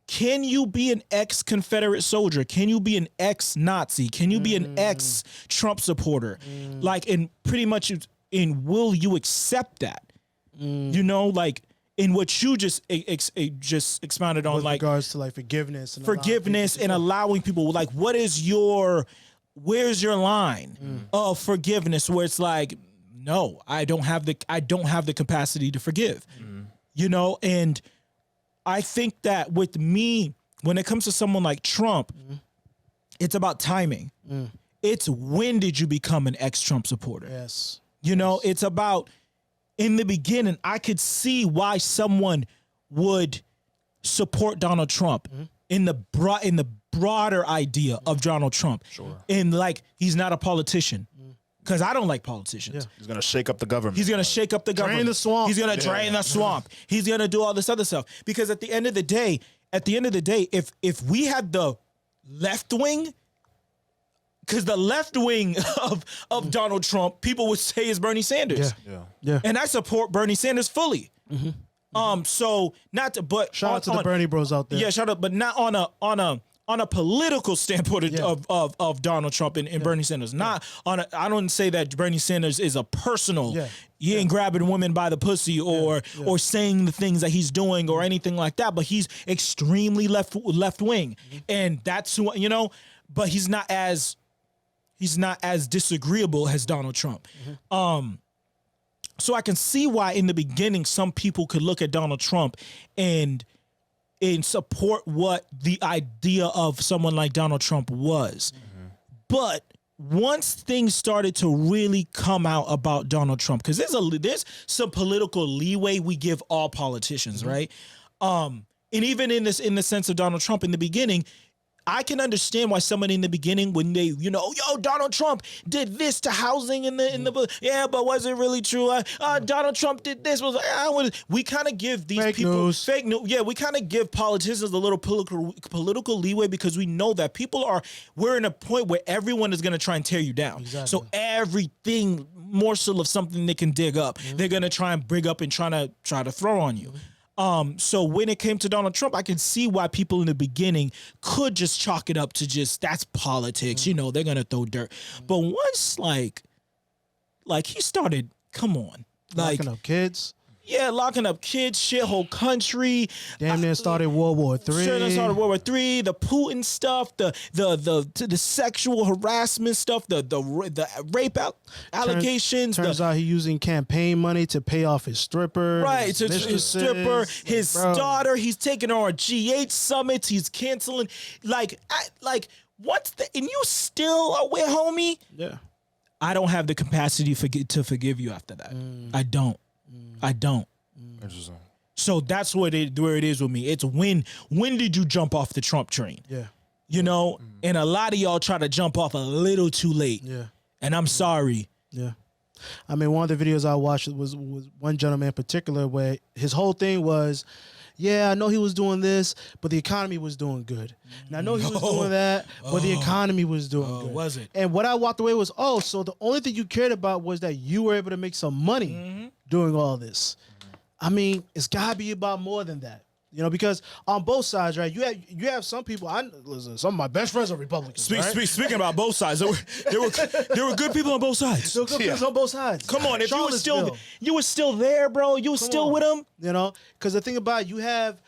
Can you be an ex-Confederate soldier? Can you be an ex-Nazi? Can you be an ex-Trump supporter? Like, and pretty much, will you accept that? You know, like, in what you just expounded on, with like regards to like forgiveness and allowing people, like, where's your line of forgiveness where it's like, no, I don't have the capacity to forgive, you know, and. I think that with me, when it comes to someone like Trump, it's about timing. It's when did you become an ex-Trump supporter? Yes. You know, it's about, in the beginning, I could see why someone would support Donald Trump in the broader idea of Donald Trump. Sure. And like, he's not a politician. Because I don't like politicians. Yeah. He's going to shake up the government. He's going to shake up the government. Drain the swamp. He's going to drain the swamp. He's going to do all this other stuff. Because at the end of the day, if we had the left wing, because the left wing of Donald Trump, people would say is Bernie Sanders. Yeah. And I support Bernie Sanders fully. So not to, but shout out to the Bernie bros out there. Yeah, shout out, but not on a political standpoint of Donald Trump and Bernie Sanders. Not on a, I don't say that Bernie Sanders is a personal, he ain't grabbing women by the pussy or saying the things that he's doing or anything like that, but he's extremely left wing. And that's who, you know, but he's not as disagreeable as Donald Trump. So I can see why in the beginning some people could look at Donald Trump and support what the idea of someone like Donald Trump was. But once things started to really come out about Donald Trump, because there's some political leeway we give all politicians, right? And even in the sense of Donald Trump in the beginning, I can understand why somebody in the beginning, when they, you know, Donald Trump did this to housing in the but was it really true? Donald Trump did this. We kind of give these fake people news. fake news. Yeah, we kind of give politicians a little political leeway because we know that we're in a point where everyone is going to try and tear you down. Exactly. So everything morsel of something they can dig up, they're going to try and bring up and try to throw on you. So when it came to Donald Trump, I can see why people in the beginning could just chalk it up to just, that's politics, you know, they're going to throw dirt. But once like he started, come on. Locking up kids. Yeah, locking up kids, shit, whole country. Damn near started World War III. Started World War III, the Putin stuff, the sexual harassment stuff, the rape allegations. Turns out he's using campaign money to pay off his stripper. Right, his stripper, his daughter. He's taking her on G8 summits. He's canceling. And you still are with homie? Yeah. I don't have the capacity to forgive you after that. I don't. Interesting. So that's where it is with me. It's when did you jump off the Trump train? Yeah. You know, and a lot of y'all try to jump off a little too late. Yeah. And I'm sorry. Yeah. I mean, one of the videos I watched was one gentleman in particular where his whole thing was, yeah, I know he was doing this, but the economy was doing good. And I know he was doing that, but the economy was doing good. Was it? And what I walked away was, so the only thing you cared about was that you were able to make some money doing all this. I mean, it's gotta be about more than that. You know, because on both sides, right? You have some people. Listen, some of my best friends are Republicans. Speaking about both sides, there were good people on both sides. There were good people on both sides. Come on, if you were still there, bro, you were still with them. You know, because the thing about it, you have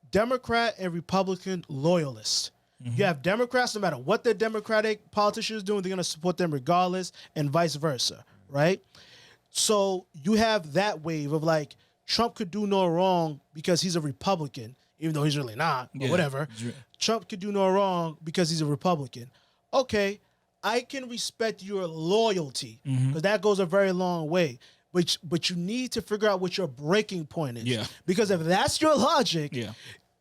Democrat and Republican loyalists. You have Democrats, no matter what their Democratic politicians doing, they're gonna support them regardless, and vice versa, right? So you have that wave of like, Trump could do no wrong because he's a Republican, even though he's really not, but whatever. Trump could do no wrong because he's a Republican. Okay, I can respect your loyalty because that goes a very long way. But you need to figure out what your breaking point is. Yeah. Because if that's your logic, Yeah.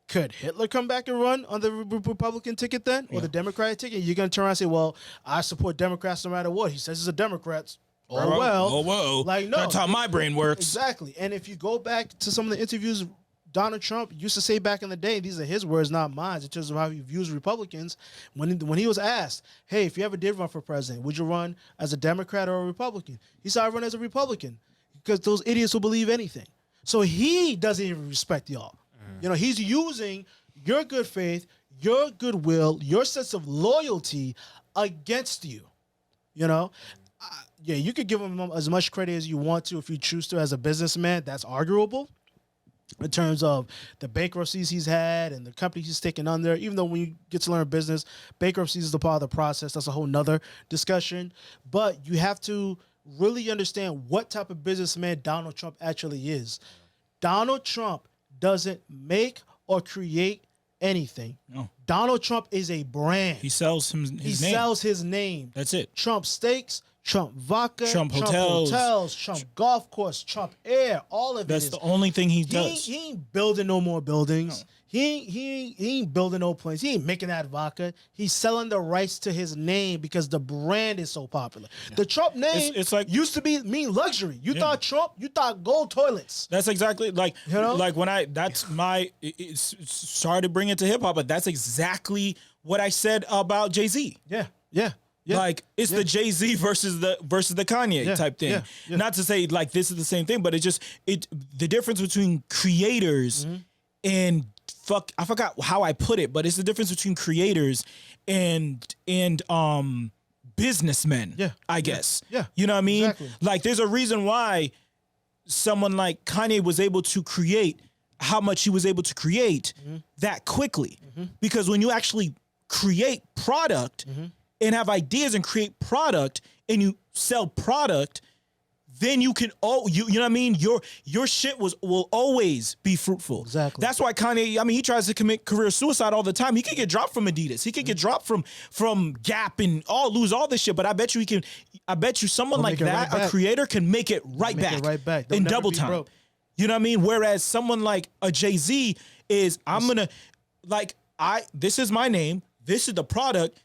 could Hitler come back and run on the Republican ticket then, or the Democratic ticket? You're going to turn around and say, well, I support Democrats no matter what. He says he's a Democrat. Oh, well. Oh, whoa. Like, no. That's how my brain works. Exactly. And if you go back to some of the interviews Donald Trump used to say back in the day, these are his words, not mine, in terms of how he views Republicans. When he was asked, hey, if you ever did run for president, would you run as a Democrat or a Republican? He said, I run as a Republican because those idiots will believe anything. So he doesn't even respect y'all. You know, he's using your good faith, your goodwill, your sense of loyalty against you. You know? Yeah, you could give him as much credit as you want to if you choose to as a businessman. That's arguable in terms of the bankruptcies he's had and the companies he's taken under. Even though when you get to learn business, bankruptcies is a part of the process. That's a whole nother discussion. But you have to really understand what type of businessman Donald Trump actually is. Donald Trump doesn't make or create anything. No. Donald Trump is a brand. He sells his name. He sells his name. That's it. Trump Steaks, Trump Vodka, Trump Hotels, Trump Golf Course, Trump Air, all of it. That's the only thing he does. He ain't building no more buildings. No. He ain't building no planes. He ain't making that vodka. He's selling the rights to his name because the brand is so popular. Yeah. The Trump name it's like, used to mean luxury. You thought Trump, you thought gold toilets. That's exactly like, you know? Like when it started bringing it to hip hop, but that's exactly what I said about Jay-Z. Yeah. Yeah. Like it's the Jay-Z versus the Kanye type thing. Yeah. Not to say like this is the same thing, but the difference between creators and I forgot how I put it, but it's the difference between creators and businessmen. Yeah. I guess. Yeah. You know what I mean? Exactly. Like there's a reason why someone like Kanye was able to create how much he was able to create that quickly. Because when you actually create product and have ideas and create product and you sell product, then you can you know what I mean? Your shit will always be fruitful. Exactly. That's why Kanye, I mean, he tries to commit career suicide all the time. He could get dropped from Adidas. He could get dropped from Gap and lose all this shit. But I bet you someone like that, a creator, can make it right back in double time. Broke. You know what I mean? Whereas someone like a Jay-Z is, this is my name. This is the product.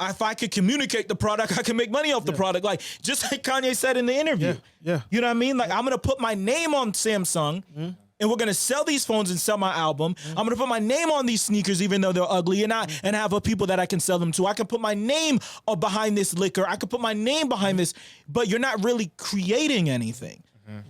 If I could communicate the product, I can make money off the product. Like just like Kanye said in the interview. Yeah. You know what I mean? Like I'm gonna put my name on Samsung and we're gonna sell these phones and sell my album. I'm gonna put my name on these sneakers even though they're ugly and have people that I can sell them to. I can put my name behind this liquor. I can put my name behind this, but you're not really creating anything.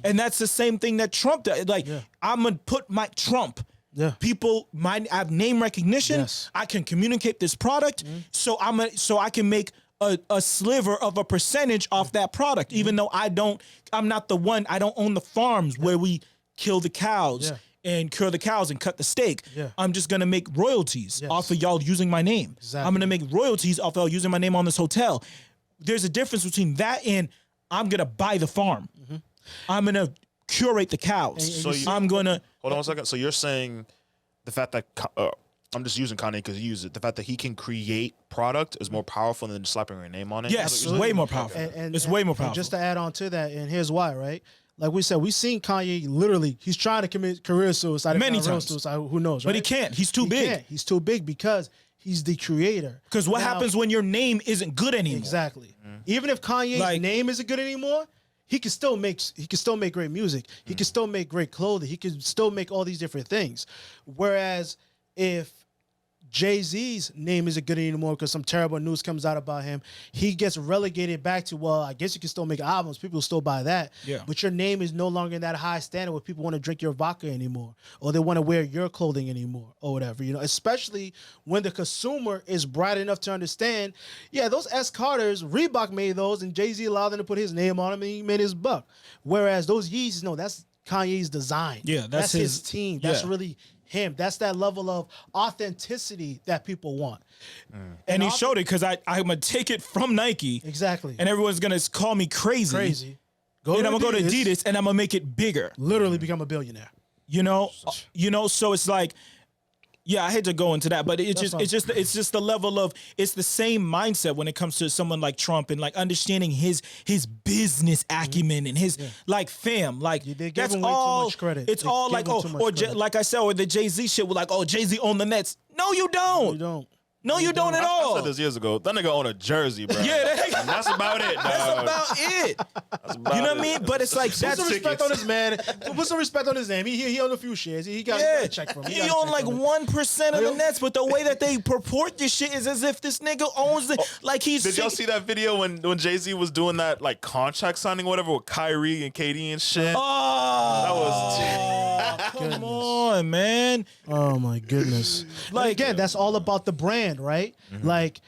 And that's the same thing that Trump does. Like I'm gonna put my Trump. Yeah. People I have name recognition. Yes. I can communicate this product. So I can make a sliver of a percentage off that product, even though I'm not the one, I don't own the farms where we kill the cows and cure the cows and cut the steak. Yeah. I'm just gonna make royalties off of y'all using my name. Exactly. I'm gonna make royalties off of y'all using my name on this hotel. There's a difference between that and I'm gonna buy the farm. I'm gonna curate the cows. I'm gonna hold on one second. So you're saying the fact that I'm just using Kanye because he used it. The fact that he can create product is more powerful than slapping your name on it. Yes, it's way more powerful. It's way more powerful. Just to add on to that, and here's why, right? Like we said, we've seen Kanye literally. He's trying to commit career suicide. Many times. Suicide, who knows? Right? But he can't. He's too big. He's too big because he's the creator. Because what happens when your name isn't good anymore? Exactly. Even if Kanye's name isn't good anymore, he can still make great music. He can still make great clothing. He can still make all these different things. Whereas if Jay-Z's name isn't good anymore because some terrible news comes out about him, he gets relegated back to, well, I guess you can still make albums. People will still buy that. Yeah. But your name is no longer in that high standard where people want to drink your vodka anymore or they want to wear your clothing anymore or whatever, you know, especially when the consumer is bright enough to understand, those S Carters, Reebok made those and Jay-Z allowed them to put his name on them and he made his buck. Whereas those Yeezys, no, that's Kanye's design. Yeah, that's his team. That's really him. That's that level of authenticity that people want. And he showed it because I'm going to take it from Nike. Exactly. And everyone's going to call me crazy. And I'm going to go to Adidas and I'm going to make it bigger. Literally become a billionaire. You know, so it's like, Yeah, I hate to go into that, but it's just the level of, it's the same mindset when it comes to someone like Trump and like understanding his business acumen and his like fam, like that's all. Too much credit. It's all like like I said, or the Jay-Z shit with like, oh, Jay-Z owned the Nets. No, you don't. No, you don't. No, you don't at all. I said this years ago. That nigga own a jersey, bro. Yeah, that's about it. Dog. That's about it. That's about you know what I mean? But it's like that's some respect on his man. Put some respect on his name. He owned a few shares. He got a check from him. He owned like 1% of the Nets, but the way that they purport this shit is as if this nigga owns the like he's. Did y'all see that video when Jay-Z was doing that like contract signing or whatever with Kyrie and KD and shit? Oh, that was. Come on, man. Oh my goodness. Like again, that's all about the brand, right? Mm-hmm. Like,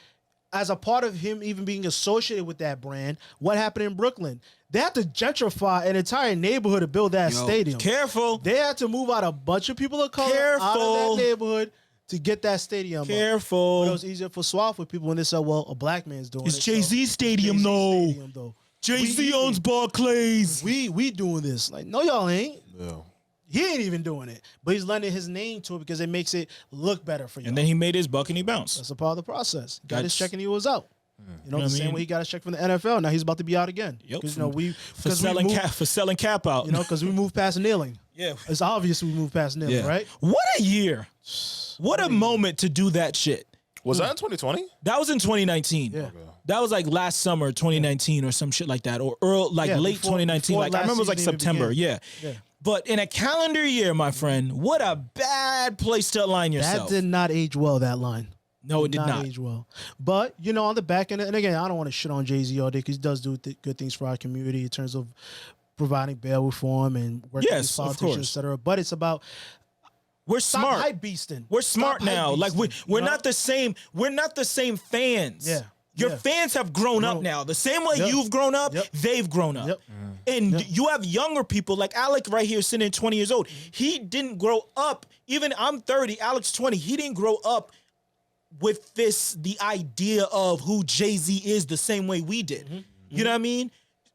as a part of him even being associated with that brand, what happened in Brooklyn? They had to gentrify an entire neighborhood to build that stadium. Careful. They had to move out a bunch of people of color out of that neighborhood to get that stadium. Careful. But it was easier for swap with people when they said, well, a black man's doing it's Jay-Z's stadium, though. Jay-Z owns Barclays. We doing this. Like, no, y'all ain't. No. He ain't even doing it, but he's lending his name to it because it makes it look better for you. And then he made his buck and he bounced. That's a part of the process. Got his check and he was out. You know the same way he got his check from the NFL. Now he's about to be out again. Yep. Because for selling cap out. You know, because we moved past kneeling. Yeah. It's obvious we moved past kneeling, right? What a year! What a moment to do that shit. Was that in 2020? That was in 2019. Yeah. Okay. That was like last summer, 2019, or some shit like that, or late 2019. Like I remember it was like September. Yeah. But in a calendar year, my friend, what a bad place to align yourself. That did not age well, that line. No, it did not age well. But, you know, on the back end, and again, I don't want to shit on Jay-Z all day because he does do good things for our community in terms of providing bail reform and working with politicians, et cetera. But it's about... We're smart. Stop hype beasting. We're smart now. Like we're not the same. We're not the same fans. Yeah. Your fans have grown up now. The same way you've grown up, they've grown up. And you have younger people like Alec right here sitting at 20 years old. He didn't grow up. Even I'm 30, Alec's 20. He didn't grow up with the idea of who Jay-Z is the same way we did. You know what I mean?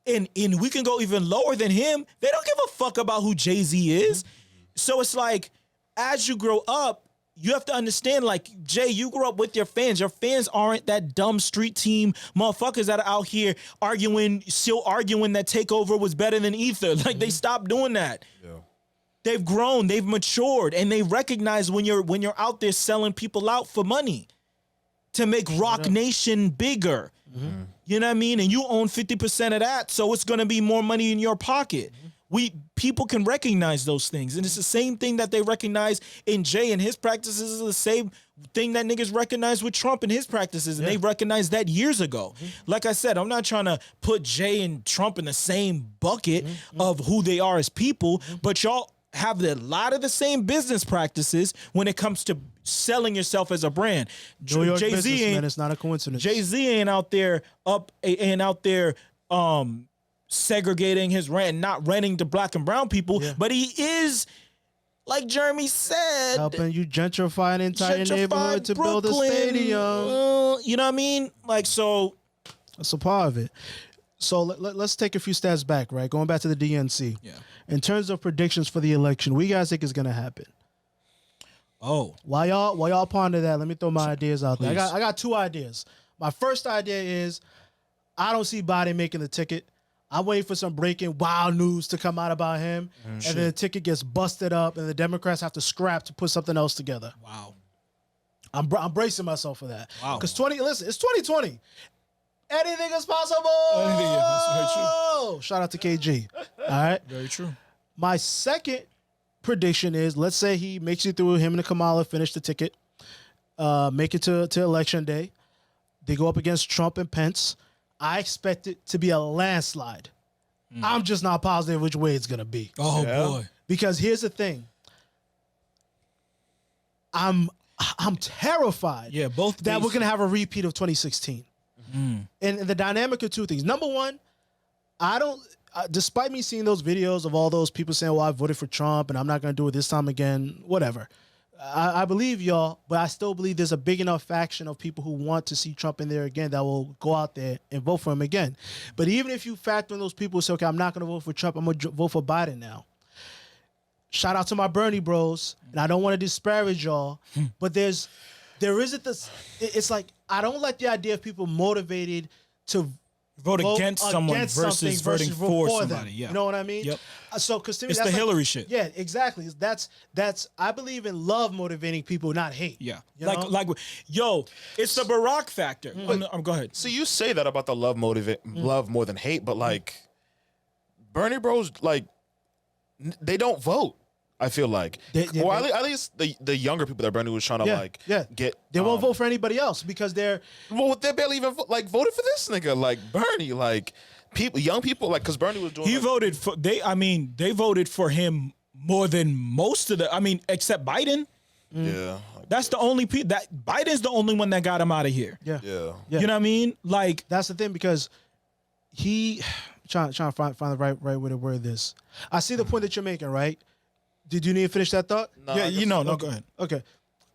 And we can go even lower than him. They don't give a fuck about who Jay-Z is. So it's like, as you grow up, you have to understand, like, Jay, you grew up with your fans. Your fans aren't that dumb street team motherfuckers that are out here still arguing that TakeOver was better than Ether. Like, they stopped doing that. Yeah. They've grown, they've matured, and they recognize when you're out there selling people out for money to make Rock Nation bigger. You know what I mean? And you own 50% of that, so it's going to be more money in your pocket. People can recognize those things, and it's the same thing that they recognize in Jay and his practices is the same thing that niggas recognize with Trump and his practices, and they recognized that years ago. Like I said, I'm not trying to put Jay and Trump in the same bucket of who they are as people, but y'all have a lot of the same business practices when it comes to selling yourself as a brand. New York Jay-Z ain't, man, it's not a coincidence. Jay-Z ain't out there segregating his rent, not renting to black and brown people, but he is, like Jeremy said, helping you gentrify an entire neighborhood to build a stadium. You know what I mean? Like, so that's a part of it. So let's take a few stats back, right? Going back to the DNC. Yeah. In terms of predictions for the election, what do you guys think is going to happen? Oh, while y'all ponder that, let me throw my ideas out there. I got two ideas. My first idea is I don't see Biden making the ticket. I'm waiting for some breaking wild news to come out about him, and then the ticket gets busted up, and the Democrats have to scrap to put something else together. Wow. I'm bracing myself for that. Wow. Because it's 2020. Anything is possible. That's very true. Shout out to KG. All right. Very true. My second prediction is, let's say he makes it through, him and Kamala finish the ticket, make it to election day. They go up against Trump and Pence. I expect it to be a landslide. I'm just not positive which way it's going to be. Oh, boy. Because here's the thing. I'm terrified both that we're going to have a repeat of 2016. And the dynamic of two things. Number one, I don't, despite me seeing those videos of all those people saying, well, I voted for Trump and I'm not going to do it this time again, whatever. I believe y'all, but I still believe there's a big enough faction of people who want to see Trump in there again that will go out there and vote for him again. But even if you factor in those people who say, okay, I'm not going to vote for Trump, I'm going to vote for Biden now. shout out to my Bernie bros, and I don't want to disparage y'all, but there isn't this. It's like I don't like the idea of people motivated to vote against someone versus voting for somebody. Them. Yeah. You know what I mean? Yep. So, because it's the Hillary shit. Yeah, exactly. That's. I believe in love motivating people, not hate. Yeah. You like, know? yo, it's the Barack factor. Go ahead. So you say that about the love more than hate, but like Bernie bros, like they don't vote. I feel like, at least the younger people that Bernie was trying to get. They won't vote for anybody else because they're barely even voted for this nigga like Bernie, like young people, like because Bernie was doing. He voted for they voted for him more than most of except Biden. Yeah, that's the only that Biden's the only one that got him out of here. Yeah. You know what I mean? Like that's the thing because he trying to find the right way to word this. I see the point that you're making, right? Did you need to finish that thought? No, go ahead. Okay.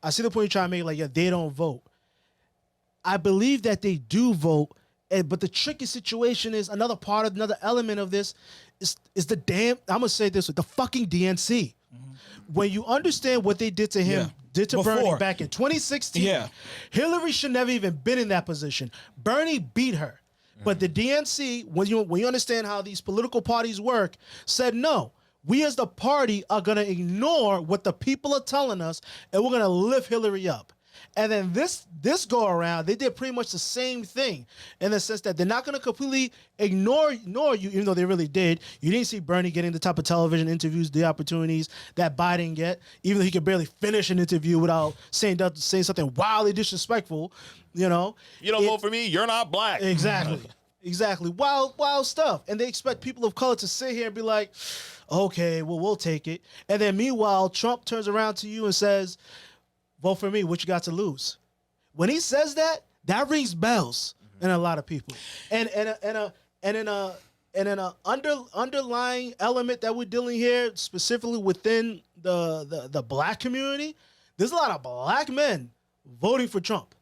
I see the point you're trying to make, like, they don't vote. I believe that they do vote, but the tricky situation is another element of this is the damn, I'm going to say this, the fucking DNC. Mm-hmm. When you understand what they did to him, did to Bernie back in 2016, Hillary should never even been in that position. Bernie beat her. Mm-hmm. But the DNC, when you understand how these political parties work, said no. We as the party are going to ignore what the people are telling us, and we're going to lift Hillary up. And then this go around, they did pretty much the same thing in the sense that they're not going to completely ignore you, even though they really did. You didn't see Bernie getting the type of television interviews, the opportunities that Biden get, even though he could barely finish an interview without saying something wildly disrespectful, you know. You don't vote for me, you're not black. Exactly. Exactly. Wild stuff. And they expect people of color to sit here and be like, okay, well, we'll take it. And then meanwhile, Trump turns around to you and says, vote for me, what you got to lose? When he says that, that rings bells in a lot of people. And in an underlying element that we're dealing here, specifically within the black community, there's a lot of black men voting for Trump,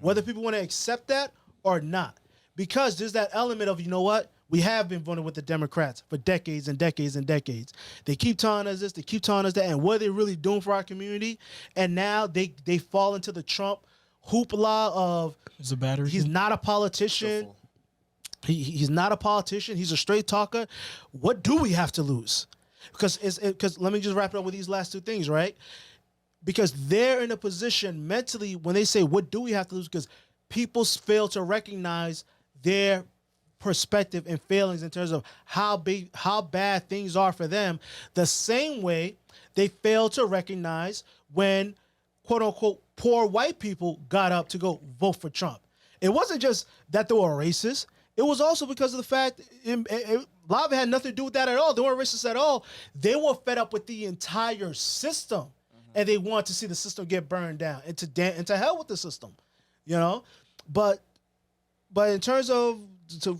whether people want to accept that or not. Because there's that element of, you know what? We have been voting with the Democrats for decades and decades and decades. They keep telling us this, they keep telling us that, and what are they really doing for our community? And now they fall into the Trump hoopla of he's not a politician. He's not a politician. He's a straight talker. What do we have to lose? Because let me just wrap it up with these last two things, right? Because they're in a position mentally when they say, what do we have to lose? Because people fail to recognize their perspective and failings in terms of how bad things are for them, the same way they fail to recognize when, quote unquote, poor white people got up to go vote for Trump. It wasn't just that they were racist. It was also because of the fact a lot of it had nothing to do with that at all. They weren't racist at all. They were fed up with the entire system, and they wanted to see the system get burned down and to hell with the system, you know. But in terms of to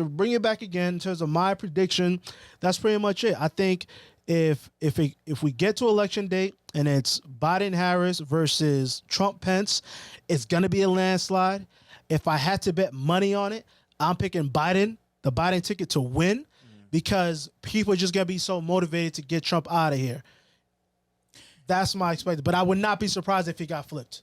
bring it back again in terms of my prediction, that's pretty much it. I think if we get to election date and it's Biden-Harris versus Trump-Pence, it's gonna be a landslide. If I had to bet money on it, I'm picking Biden, the Biden ticket to win, because people are just gonna be so motivated to get Trump out of here. That's my expectation. But I would not be surprised if he got flipped.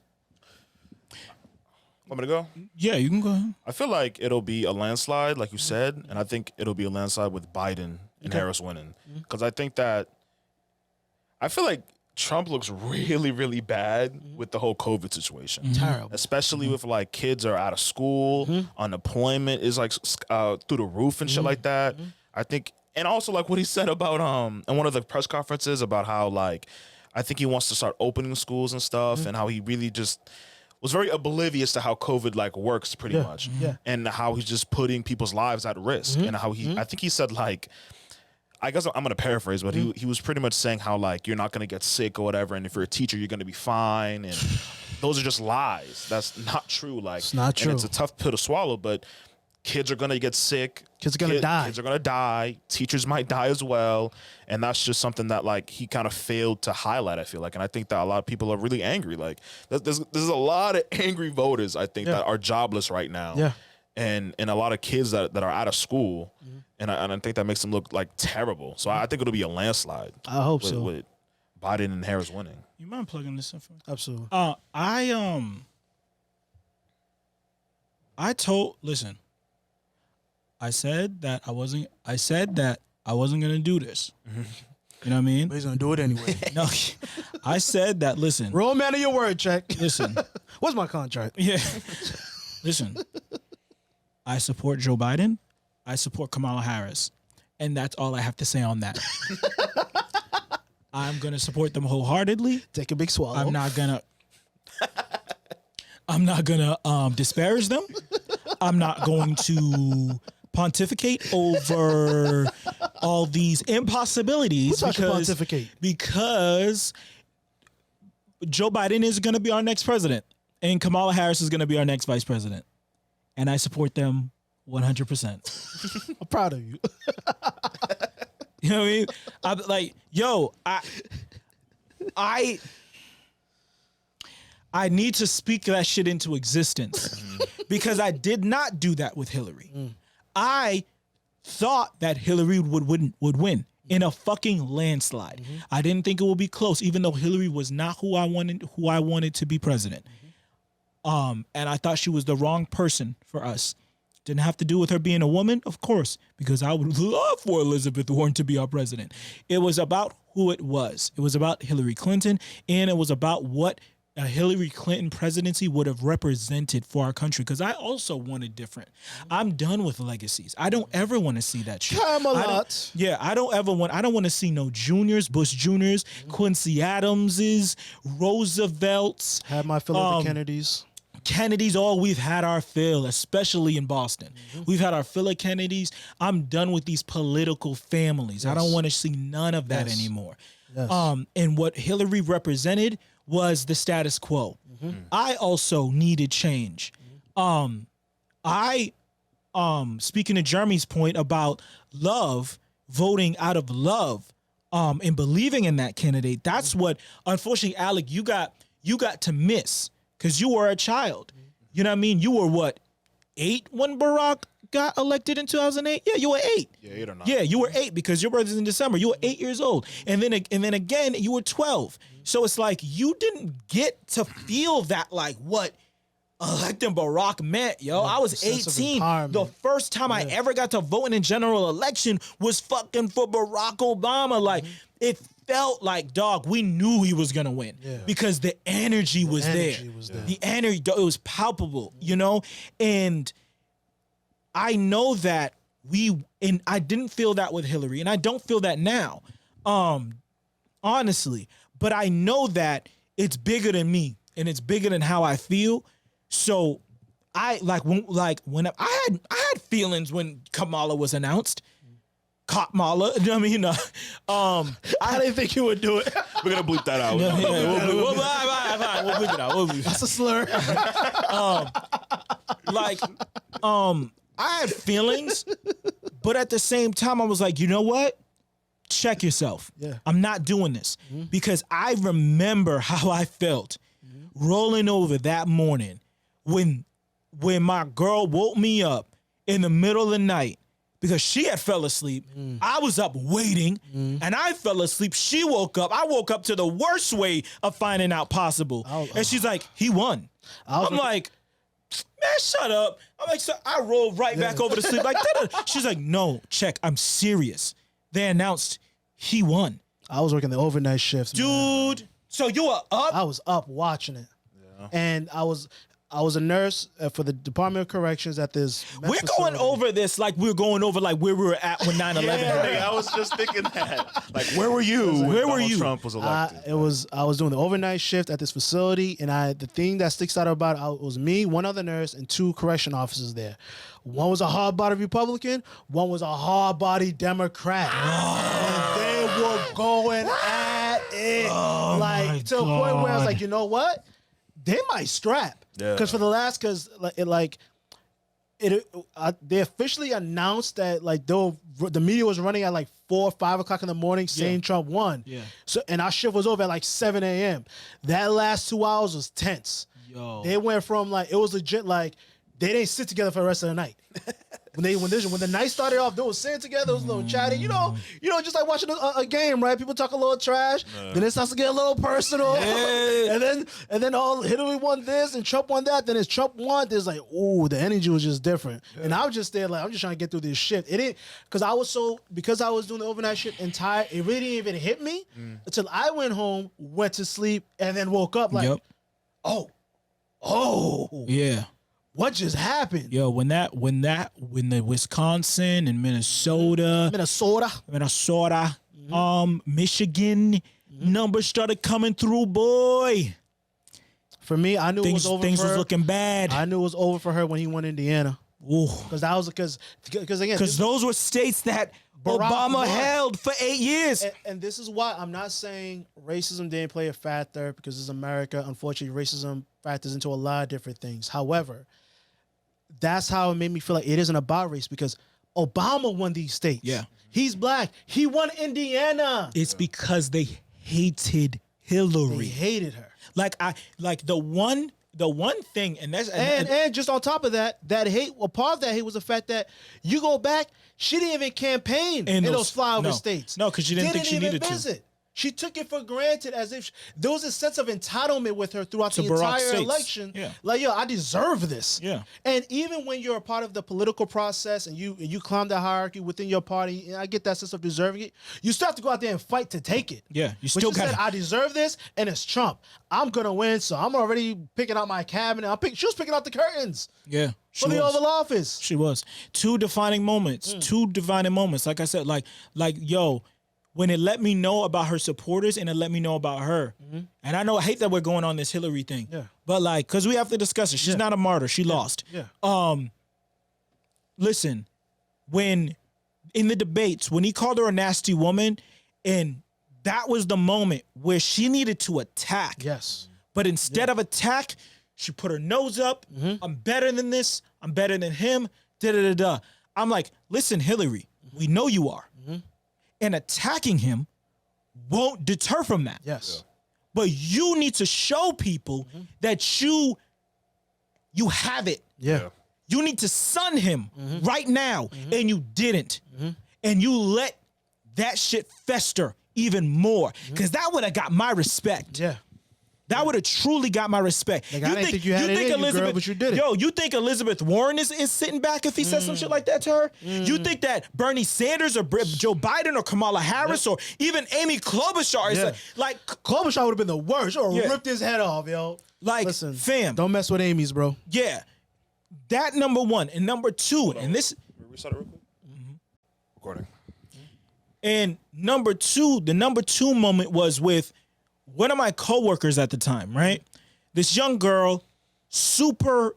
Want me to go? Yeah, you can go ahead. I feel like it'll be a landslide, like you said, and I think it'll be a landslide with Biden and Harris winning. Because I feel like Trump looks really, really bad with the whole COVID situation. Terrible. Especially with like kids are out of school, unemployment is like through the roof and shit like that. I think, and also like what he said about in one of the press conferences about how like I think he wants to start opening schools and stuff, and how he really just was very oblivious to how COVID like works pretty much, and how he's just putting people's lives at risk, and how I think he said like, I guess I'm gonna paraphrase, but he was pretty much saying how like you're not gonna get sick or whatever, and if you're a teacher you're gonna be fine, and those are just lies. That's not true. Like it's not true. And it's a tough pill to swallow, but kids are gonna get sick. Kids are gonna die. Kids are gonna die. Teachers might die as well, and that's just something that like he kind of failed to highlight. I feel like, and I think that a lot of people are really angry. Like there's a lot of angry voters. I think that are jobless right now. Yeah. and a lot of kids that are out of school, and I think that makes them look like terrible. So I think it'll be a landslide. I hope so. With Biden and Harris winning. You mind plugging this in for me? Absolutely. Listen. I said that I wasn't gonna do this. You know what I mean? But he's gonna do it anyway. No, I said that. Listen, roll man of your word, check. Listen, what's my contract? Yeah. Listen, I support Joe Biden. I support Kamala Harris, and that's all I have to say on that. I'm gonna support them wholeheartedly. Take a big swallow. I'm not gonna disparage them. I'm not going to pontificate over all these impossibilities. Because Joe Biden is going to be our next president and Kamala Harris is going to be our next vice president. And I support them 100%. I'm proud of you. You know what I mean? I'm like, yo, I need to speak that shit into existence because I did not do that with Hillary. I thought that Hillary would win in a fucking landslide. I didn't think it would be close, even though Hillary was not who I wanted to be president. And I thought she was the wrong person for us. Didn't have to do with her being a woman, of course, because I would love for Elizabeth Warren to be our president. It was about who it was. It was about Hillary Clinton, and it was about what a Hillary Clinton presidency would have represented for our country, because I also wanted different. I'm done with legacies. I don't ever want to see that shit. I don't want to see no juniors, Bush Juniors, Quincy Adamses, Roosevelts. Had my fill of the Kennedys. We've had our fill, especially in Boston. We've had our fill of Kennedys. I'm done with these political families. Yes. I don't want to see none of that anymore. Yes. And what Hillary represented was the status quo. I also needed change. Speaking to Jeremy's point about love, voting out of love, and believing in that candidate, that's what, unfortunately, Alec, you got to miss, because you were a child. You know what I mean? You were what, 8 when Barack got elected in 2008? Yeah, you were 8. Yeah, 8 or 9. Yeah, you were 8 because your birthday's in December. You were 8 years old. And then again, you were 12. So it's like you didn't get to feel that, like, what electing Barack meant, yo. I was 18. The first time I ever got to vote in a general election was fucking for Barack Obama. Like, it felt like, dog, we knew he was gonna win because the energy was there. The energy, it was palpable, you know? And I know that I didn't feel that with Hillary, and I don't feel that now, honestly. But I know that it's bigger than me, and it's bigger than how I feel. So I when I had feelings when Kamala was announced. Kamala, you know what I mean? I didn't think you would do it. We're gonna bleep that out. We'll bleep it out. That's a slur. I had feelings, but at the same time, I was like, you know what? Check yourself. Yeah. I'm not doing this because I remember how I felt rolling over that morning when my girl woke me up in the middle of the night because she had fell asleep. I was up waiting and I fell asleep. She woke up. I woke up to the worst way of finding out possible. And she's like, he won. I'm like, man, shut up. I'm like, so I rolled right back over to sleep. Like, she's like, no, check. I'm serious. They announced he won. I was working the overnight shifts, dude. Man. So you were up? I was up watching it, and I was a nurse for the Department of Corrections at this. We're going over this like we're going over like where we were at when 9/11 happened. I was just thinking that. Like, where were you? Where were you? Trump was elected. I was doing the overnight shift at this facility, and the thing that sticks out about it was me, one other nurse, and 2 correction officers there. One was a hard-body Republican, one was a hard-body Democrat. And they were going at it. To a point where I was like, you know what? They might strap. Because they officially announced that the media was running at 4 or 5 o'clock in the morning saying Trump won. Yeah. So and our shift was over at 7 a.m. That last 2 hours was tense. Yo. They went from it was legit they didn't sit together for the rest of the night. When the night started off, they were sitting together, it was a little chatty. You know, just like watching a game, right? People talk a little trash, then it starts to get a little personal, and then all Hillary won this and Trump won that. Then as Trump won, there's like, ooh, the energy was just different. And I was just there like, I'm just trying to get through this shit. It didn't, because I was doing the overnight shit and tired. It really didn't even hit me until I went home, went to sleep, and then woke up like, oh, yeah. What just happened? Yo, when the Wisconsin and Minnesota, Michigan numbers started coming through, boy. For me, I knew it was over for her. Things was looking bad. I knew it was over for her when he won Indiana. Ooh. Because those were states that Obama held for 8 years. And this is why I'm not saying racism didn't play a factor, because it's America. Unfortunately, racism factors into a lot of different things. However, that's how it made me feel like it isn't about race, because Obama won these states. Yeah. He's black. He won Indiana. It's because they hated Hillary. They hated her. The one thing, and that's and just on top of that hate, well, part of that hate was the fact that you go back, she didn't even campaign in those flyover states. No, because she didn't think she needed to. She took it for granted, as if there was a sense of entitlement with her throughout the entire election. Yeah. Like, yo, I deserve this. Yeah. And even when you're a part of the political process and you climb the hierarchy within your party, and I get that sense of deserving it, you still have to go out there and fight to take it. Yeah. You still got. Said, I deserve this, and it's Trump. I'm gonna win, so I'm already picking out my cabinet. She was picking out the curtains. Yeah. For the Oval Office. She was. Two defining moments. Like I said, like yo. When it let me know about her supporters and it let me know about her. And I hate that we're going on this Hillary thing. Yeah. But because we have to discuss it. She's not a martyr. She lost. Yeah. Listen, when in the debates, when he called her a nasty woman, and that was the moment where she needed to attack. Yes. But instead of attack, she put her nose up. I'm better than this. I'm better than him. Da-da-da-da. I'm like, listen, Hillary, we know you are. And attacking him won't deter from that. Yes. Yeah. But you need to show people that you have it. Yeah. You need to sun him right now. And you didn't. And you let that shit fester even more. Because that would have got my respect. Yeah. That would have truly got my respect. Like, I didn't think you had it in you, girl, but you did it. Yo, you think Elizabeth Warren is sitting back if he says some shit like that to her? You think that Bernie Sanders or Joe Biden or Kamala Harris or even Amy Klobuchar is like Klobuchar would have been the worst. Or ripped his head off, yo. Like, listen, fam. Don't mess with Amy's, bro. Yeah. That number one. And number two, and this... Reset it real quick. Recording. And number two, the number two moment was with one of my coworkers at the time, right? This young girl, super,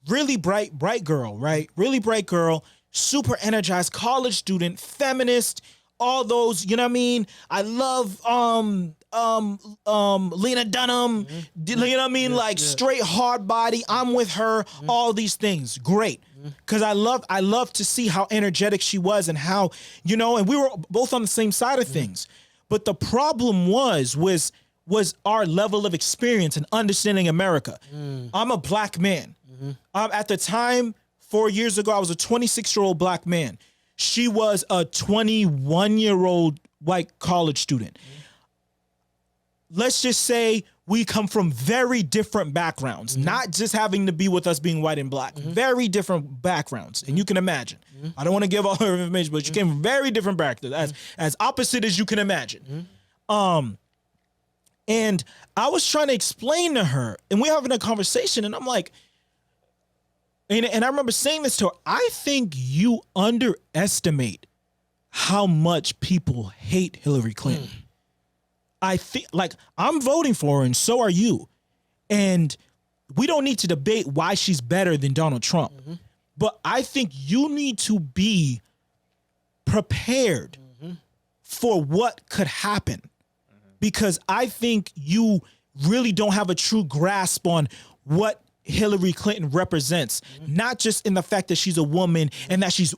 really bright girl, right? Really bright girl, super energized, college student, feminist, all those, you know what I mean? I love Lena Dunham, you know what I mean? Straight hard body. I'm with her, all these things. Great. Because I love to see how energetic she was and how, and we were both on the same side of things. But the problem was our level of experience and understanding America. I'm a black man. At the time, 4 years ago, I was a 26-year-old black man. She was a 21-year-old white college student. Let's just say we come from very different backgrounds, not just having to be with us being white and black, very different backgrounds. And you can imagine. I don't want to give all her information, but you came from very different backgrounds, as opposite as you can imagine. And I was trying to explain to her, and we're having a conversation, and I'm like, and I remember saying this to her, I think you underestimate how much people hate Hillary Clinton. I think, I'm voting for her, and so are you. And we don't need to debate why she's better than Donald Trump. But I think you need to be prepared for what could happen. Because I think you really don't have a true grasp on what Hillary Clinton represents. Not just in the fact that she's a woman and that she's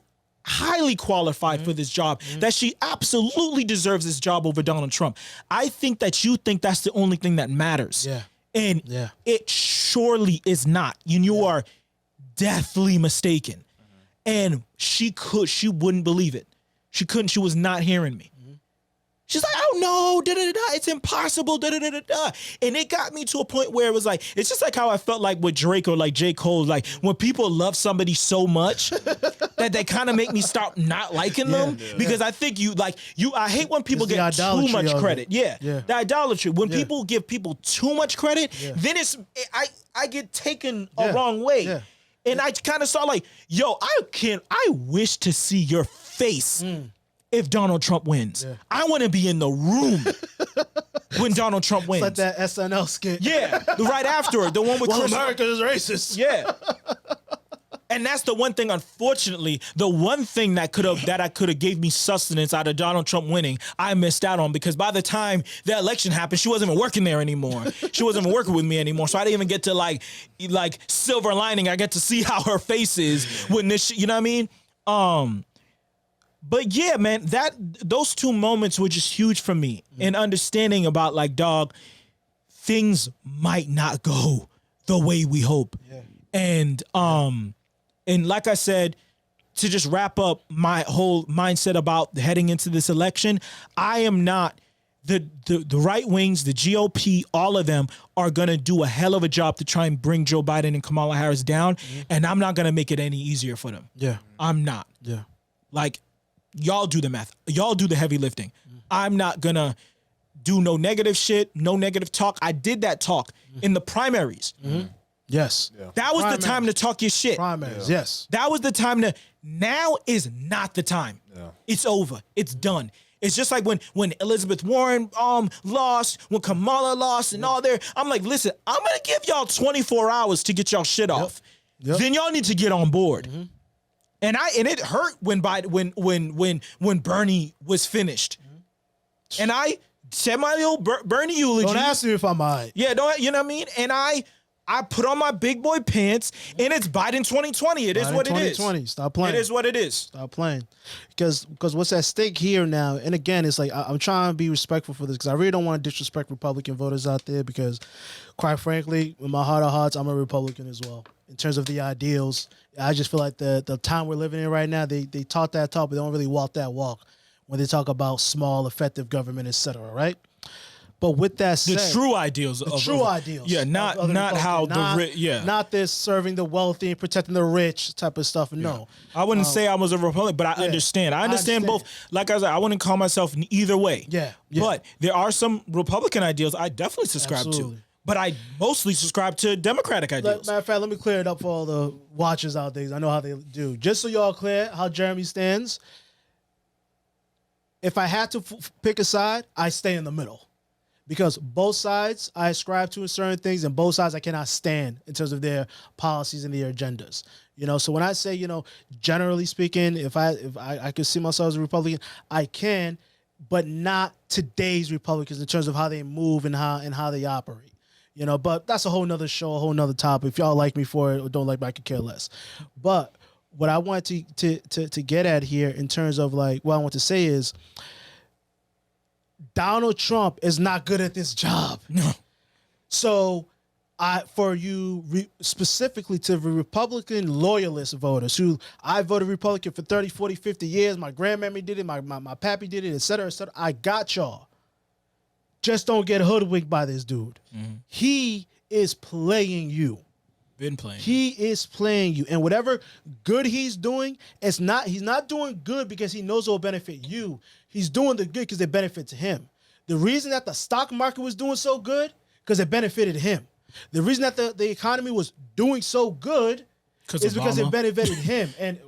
highly qualified for this job, that she absolutely deserves this job over Donald Trump. I think that you think that's the only thing that matters. Yeah. And it surely is not. You are deathly mistaken. And she wouldn't believe it. She was not hearing me. She's like, oh no, it's impossible, And it got me to a point where it was like, it's just like how I felt like with Drake or like J. Cole, like when people love somebody so much that they kind of make me stop not liking them. Because I think I hate when people get too much credit. The idolatry. When people give people too much credit, then I get taken a wrong way. And I kind of saw like, yo, I wish to see your face if Donald Trump wins. I want to be in the room when Donald Trump wins. It's like that SNL skit. Yeah, right after it, the one with Chris. America is racist. Yeah. And that's the one thing, unfortunately, the one thing that I could have gave me sustenance out of Donald Trump winning, I missed out on, because by the time the election happened, she wasn't even working there anymore. She wasn't even working with me anymore. So I didn't even get to like silver lining. I get to see how her face is when this, you know what I mean? But yeah, man, those two moments were just huge for me, and understanding about like, dog, things might not go the way we hope. And like I said, to just wrap up my whole mindset about heading into this election, I am not the right wings, the GOP, all of them are going to do a hell of a job to try and bring Joe Biden and Kamala Harris down. And I'm not going to make it any easier for them. I'm not. Like, y'all do the math. Y'all do the heavy lifting. I'm not going to do no negative shit, no negative talk. I did that talk in the primaries. Yes. That was the time to talk your shit. Primaries, yes. That was the time now is not the time. It's over. It's done. It's just like when Elizabeth Warren lost, when Kamala lost and all there. I'm like, listen, I'm going to give y'all 24 hours to get y'all shit off. Then y'all need to get on board. And it hurt when Bernie was finished. And I said my little Bernie eulogy. Don't ask me if I'm all right. Yeah, you know what I mean? And I put on my big boy pants, and it's Biden 2020. It is what it is. 2020. Stop playing. It is what it is. Stop playing. Because what's at stake here now, and again, it's like I'm trying to be respectful for this, because I really don't want to disrespect Republican voters out there, because quite frankly, in my heart of hearts, I'm a Republican as well. In terms of the ideals, I just feel like the time we're living in right now, they talk that talk, but they don't really walk that walk when they talk about small, effective government, etc. Right? But with that said, the true ideals, yeah, not how the rich, not this serving the wealthy and protecting the rich type of stuff. No, I wouldn't say I was a Republican, but I understand. I understand both. Like I said, I wouldn't call myself either way. But there are some Republican ideals I definitely subscribe to. But I mostly subscribe to Democratic ideals. Matter of fact, let me clear it up for all the watchers out there. I know how they do. Just so y'all clear how Jeremy stands, if I had to pick a side, I stay in the middle. Because both sides I ascribe to in certain things, and both sides I cannot stand in terms of their policies and their agendas. So when I say, generally speaking, if I could see myself as a Republican, I can, but not today's Republicans in terms of how they move and how they operate. But that's a whole nother show, a whole nother topic. If y'all like me for it or don't like me, I could care less. But what I want to get at here in terms of like what I want to say is Donald Trump is not good at this job. No. So for you specifically to the Republican loyalist voters who I voted Republican for 30, 40, 50 years. My grandmammy did it. My pappy did it, et cetera, et cetera. I got y'all. Just don't get hoodwinked by this dude. He is playing you. Been playing. He is playing you. And whatever good he's doing, he's not doing good because he knows it will benefit you. He's doing the good because it benefits him. The reason that the stock market was doing so good, because it benefited him. The reason that the economy was doing so good is because it benefited him. And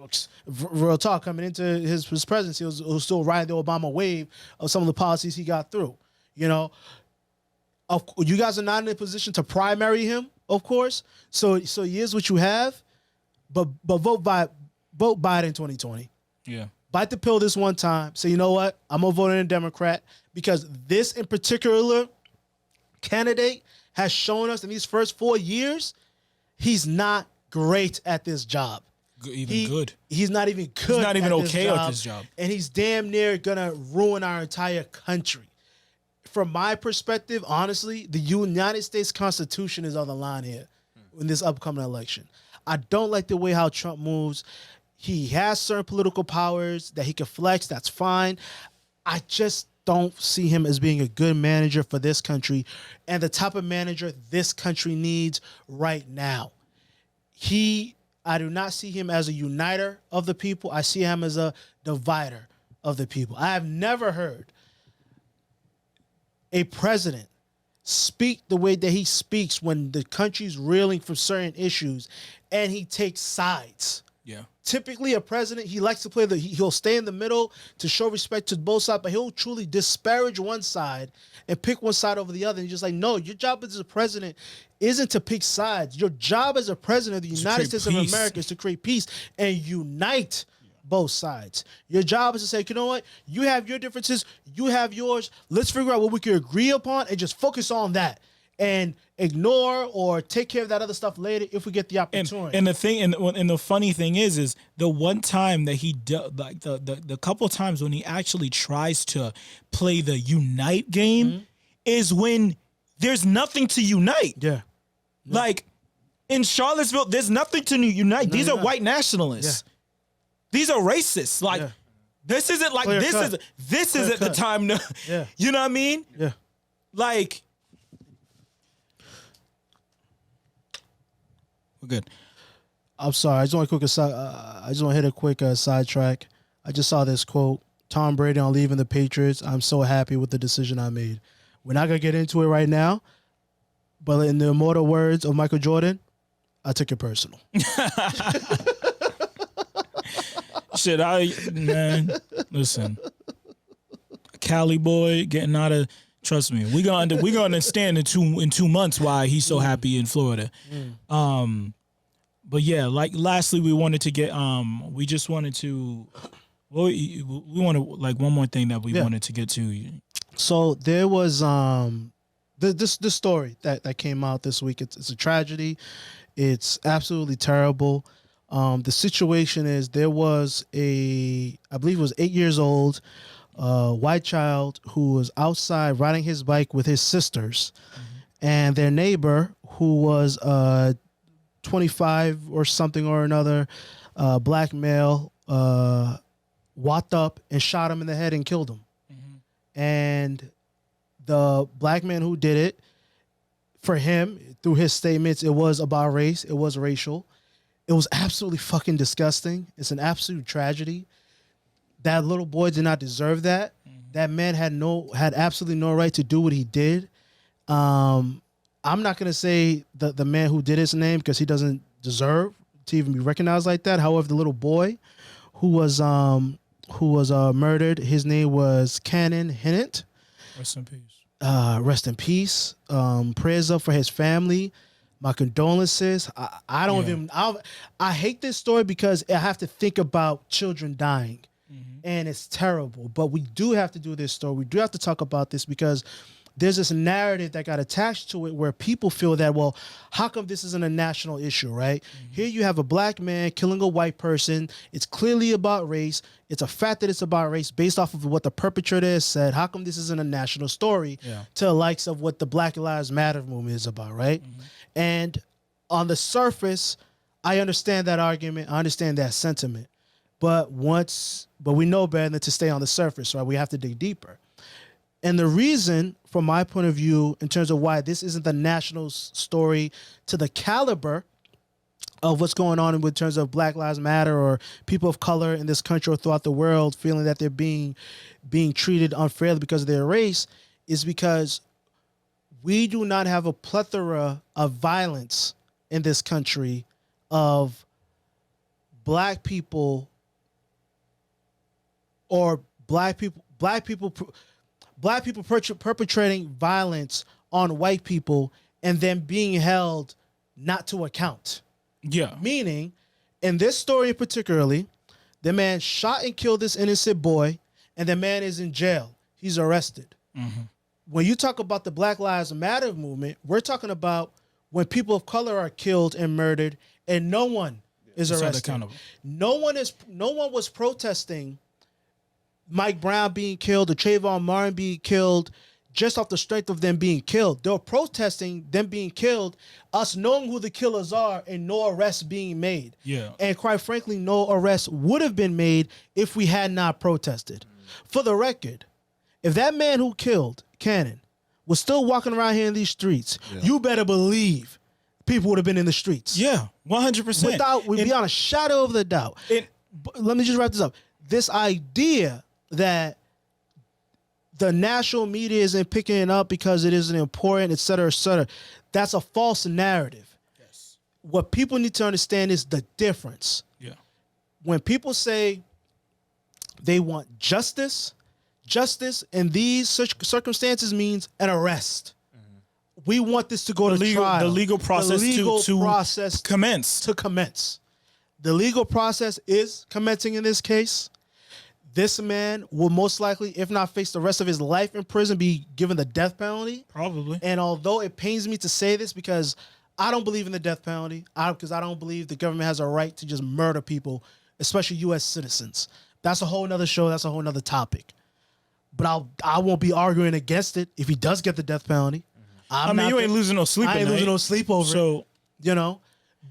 real talk, coming into his presidency, he was still riding the Obama wave of some of the policies he got through. You guys are not in a position to primary him, of course. So here's what you have, but vote Biden 2020. Yeah. Bite the pill this one time. Say, you know what? I'm gonna vote in a Democrat because this in particular candidate has shown us in these first 4 years he's not great at this job. Good. He's not even good. He's not even okay at this job, and he's damn near gonna ruin our entire country. From my perspective, honestly, the United States Constitution is on the line here in this upcoming election. I don't like the way how Trump moves. He has certain political powers that he can flex. That's fine. I just don't see him as being a good manager for this country and the type of manager this country needs right now. I do not see him as a uniter of the people. I see him as a divider of the people. I have never heard a president speak the way that he speaks when the country's reeling from certain issues and he takes sides. Yeah. Typically, a president, he likes to play he'll stay in the middle to show respect to both sides, but he'll truly disparage one side and pick one side over the other. And you're just like, no, your job as a president isn't to pick sides. Your job as a president of the United States of America is to create peace and unite both sides. Your job is to say, you know what? You have your differences, you have yours. Let's figure out what we can agree upon and just focus on that. And ignore or take care of that other stuff later if we get the opportunity. And the thing, and the funny thing is the one time that he like the couple of times when he actually tries to play the unite game is when there's nothing to unite. Yeah. Like in Charlottesville, there's nothing to unite. These are white nationalists. Yeah. These are racists. Like this isn't like this isn't the time to. You know what I mean? Yeah. Like. We're good. I'm sorry. I just want to hit a quick sidetrack. I just saw this quote: "Tom Brady on leaving the Patriots. I'm so happy with the decision I made." We're not gonna get into it right now, but in the immortal words of Michael Jordan, I took it personal. Shit, listen, Cali boy getting out of. Trust me, we gonna understand in 2 months why he's so happy in Florida. But yeah, like lastly, we wanted to get we just wanted to we wanted like one more thing that we wanted to get to. So there was this story that came out this week. It's a tragedy. It's absolutely terrible. The situation is there was I believe it was 8 years old. White child who was outside riding his bike with his sisters, and their neighbor who was 25 or something or another, black male, walked up and shot him in the head and killed him. And the black man who did it, for him, through his statements, it was about race. It was racial. It was absolutely fucking disgusting. It's an absolute tragedy. That little boy did not deserve that. That man had absolutely no right to do what he did. I'm not gonna say the man who did his name because he doesn't deserve to even be recognized like that. However, the little boy who was murdered, his name was Cannon Hinnant. Rest in peace. Rest in peace. Prayers up for his family. My condolences. I hate this story because I have to think about children dying. And it's terrible, but we do have to do this story. We do have to talk about this because there's this narrative that got attached to it where people feel that, well, how come this isn't a national issue, right? Here you have a black man killing a white person. It's clearly about race. It's a fact that it's about race based off of what the perpetrator has said. How come this isn't a national story to the likes of what the Black Lives Matter movement is about, right? And on the surface, I understand that argument. I understand that sentiment. But we know better than to stay on the surface, right? We have to dig deeper. And the reason, from my point of view, in terms of why this isn't the national story to the caliber of what's going on in terms of Black Lives Matter or people of color in this country or throughout the world feeling that they're being treated unfairly because of their race, is because we do not have a plethora of violence in this country of black people or black people perpetrating violence on white people and then being held not to account. Yeah. Meaning, in this story particularly, the man shot and killed this innocent boy, and the man is in jail. He's arrested. When you talk about the Black Lives Matter movement, we're talking about when people of color are killed and murdered, and no one is arrested. No one was protesting Mike Brown being killed or Trayvon Martin being killed just off the strength of them being killed. They were protesting them being killed, us knowing who the killers are, and no arrests being made. Yeah. And quite frankly, no arrests would have been made if we had not protested. For the record, if that man who killed Cannon was still walking around here in these streets, you better believe people would have been in the streets. Yeah, 100%. Beyond a shadow of the doubt. Let me just wrap this up. This idea that the national media isn't picking it up because it isn't important, et cetera, that's a false narrative. Yes. What people need to understand is the difference. Yeah. When people say they want justice in these circumstances means an arrest. We want this to go to trial. The legal process to commence. The legal process is commencing in this case. This man will most likely, if not face the rest of his life in prison, be given the death penalty. Probably. And although it pains me to say this because I don't believe in the death penalty, because I don't believe the government has a right to just murder people, especially U.S. citizens. That's a whole nother show. That's a whole nother topic. But I won't be arguing against it if he does get the death penalty. You ain't losing no sleep. I ain't losing no sleep over it. You know,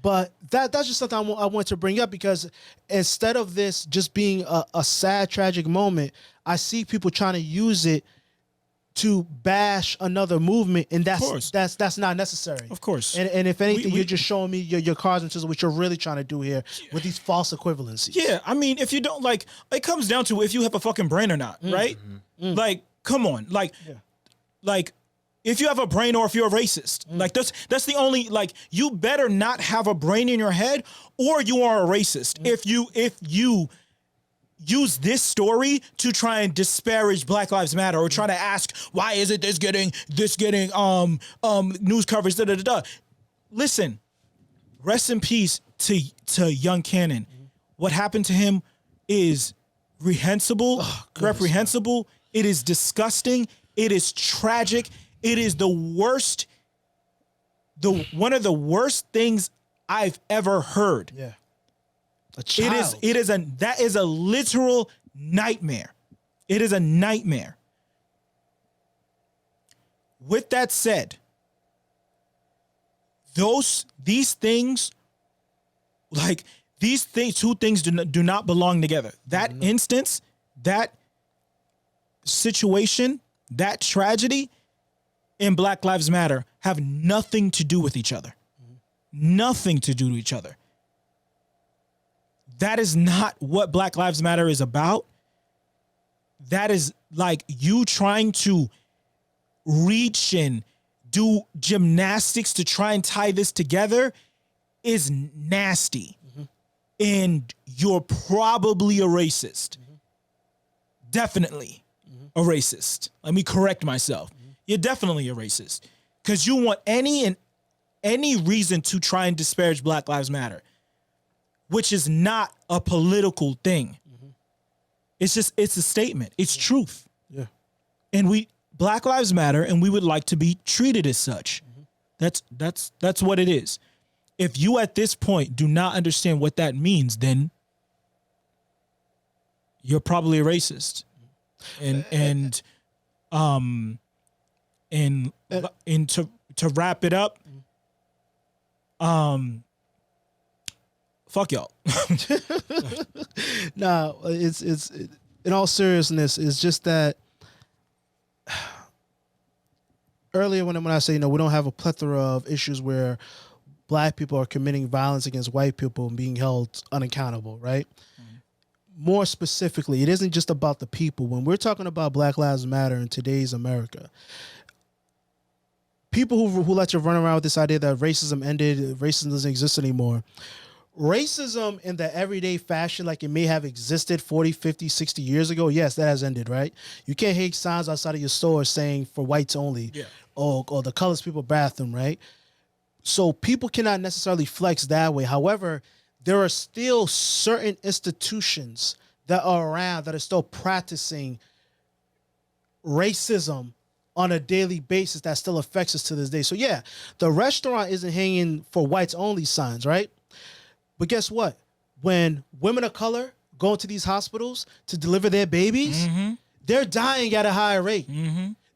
but that's just something I want to bring up, because instead of this just being a sad, tragic moment, I see people trying to use it to bash another movement, and that's not necessary. Of course. And if anything, you're just showing me your cards and what you're really trying to do here with these false equivalencies. Yeah, I mean, if you don't it comes down to if you have a fucking brain or not, right? Like, come on, like. If you have a brain or if you're a racist, that's the only, you better not have a brain in your head or you are a racist. If you use this story to try and disparage Black Lives Matter or try to ask, why is it this getting news coverage, Listen, rest in peace to young Cannon. What happened to him is reprehensible. It is disgusting. It is tragic. It is the worst, one of the worst things I've ever heard. Yeah. That is a literal nightmare. It is a nightmare. With that said, these things, two things do not belong together. That instance, that situation, that tragedy, and Black Lives Matter have nothing to do with each other. Nothing to do with each other. That is not what Black Lives Matter is about. That is you trying to reach and do gymnastics to try and tie this together is nasty. And you're probably a racist. Definitely a racist. Let me correct myself. You're definitely a racist because you want any reason to try and disparage Black Lives Matter, which is not a political thing. It's a statement. It's truth. Yeah. And Black Lives Matter, and we would like to be treated as such. That's what it is. If you at this point do not understand what that means, then you're probably a racist. And to wrap it up, fuck y'all. Nah, it's in all seriousness, it's just that earlier when I say, we don't have a plethora of issues where Black people are committing violence against white people and being held unaccountable, right? More specifically, it isn't just about the people. When we're talking about Black Lives Matter in today's America, people who let you run around with this idea that racism ended, racism doesn't exist anymore. Racism in the everyday fashion, like it may have existed 40, 50, 60 years ago, yes, that has ended, right? You can't hang signs outside of your store saying for whites only, or the colors people bathroom, right? So people cannot necessarily flex that way. However, there are still certain institutions that are around that are still practicing racism on a daily basis that still affects us to this day. So yeah, the restaurant isn't hanging for whites only signs, right? But guess what? When women of color go into these hospitals to deliver their babies, they're dying at a higher rate.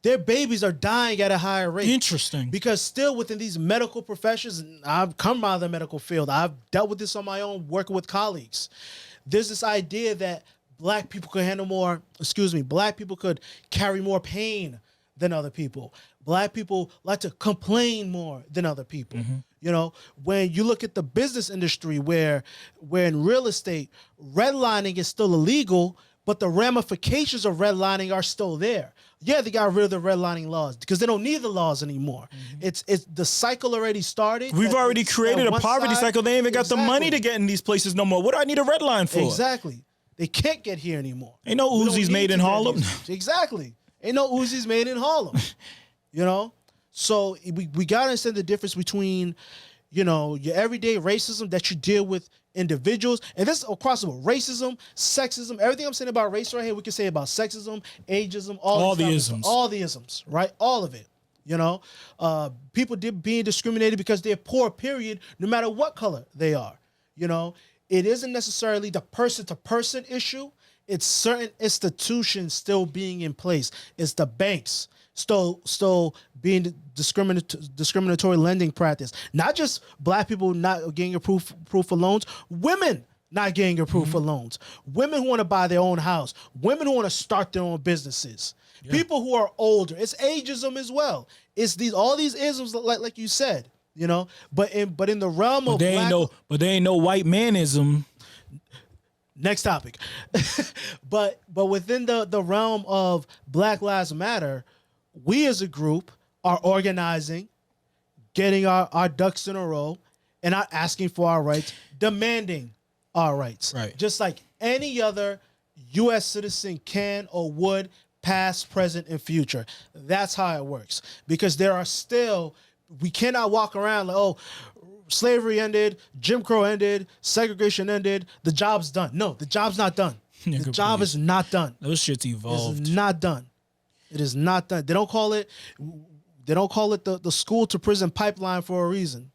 their babies are dying at a higher rate. Interesting. Because still within these medical professions, I've come out of the medical field. I've dealt with this on my own, working with colleagues. There's this idea that black people could carry more pain than other people. Black people like to complain more than other people. You know, when you look at the business industry where in real estate, redlining is still illegal, but the ramifications of redlining are still there. Yeah, they got rid of the redlining laws because they don't need the laws anymore. It's the cycle already started. We've already created a poverty cycle. They ain't even got the money to get in these places no more. What do I need a red line for? Exactly. They can't get here anymore. Ain't no Uzis made in Harlem. Exactly. Ain't no Uzis made in Harlem. You know? So we got to understand the difference between, you know, your everyday racism that you deal with individuals, and this across the board, racism, sexism, everything I'm saying about race right here, we can say about sexism, ageism, all the isms, right? All of it. You know, people being discriminated because they're poor, period, no matter what color they are. You know, it isn't necessarily the person-to-person issue. It's certain institutions still being in place. It's the banks still being discriminatory lending practice. Not just black people not getting approved for loans, women not getting approved for loans. Women who want to buy their own house, women who want to start their own businesses. Yeah. People who are older. It's ageism as well. It's all these isms like you said, you know. But in the realm of there ain't no white manism. Next topic. but within the realm of Black Lives Matter, we as a group are organizing, getting our ducks in a row, and not asking for our rights, demanding our rights. Right. Just like any other U.S. citizen can or would, past, present, and future. That's how it works. Because we cannot walk around like, oh, slavery ended, Jim Crow ended, segregation ended, the job's done. No, the job's not done. The job is not done. Those shit's evolved. It's not done. It is not done. They don't call it the school to prison pipeline for a reason.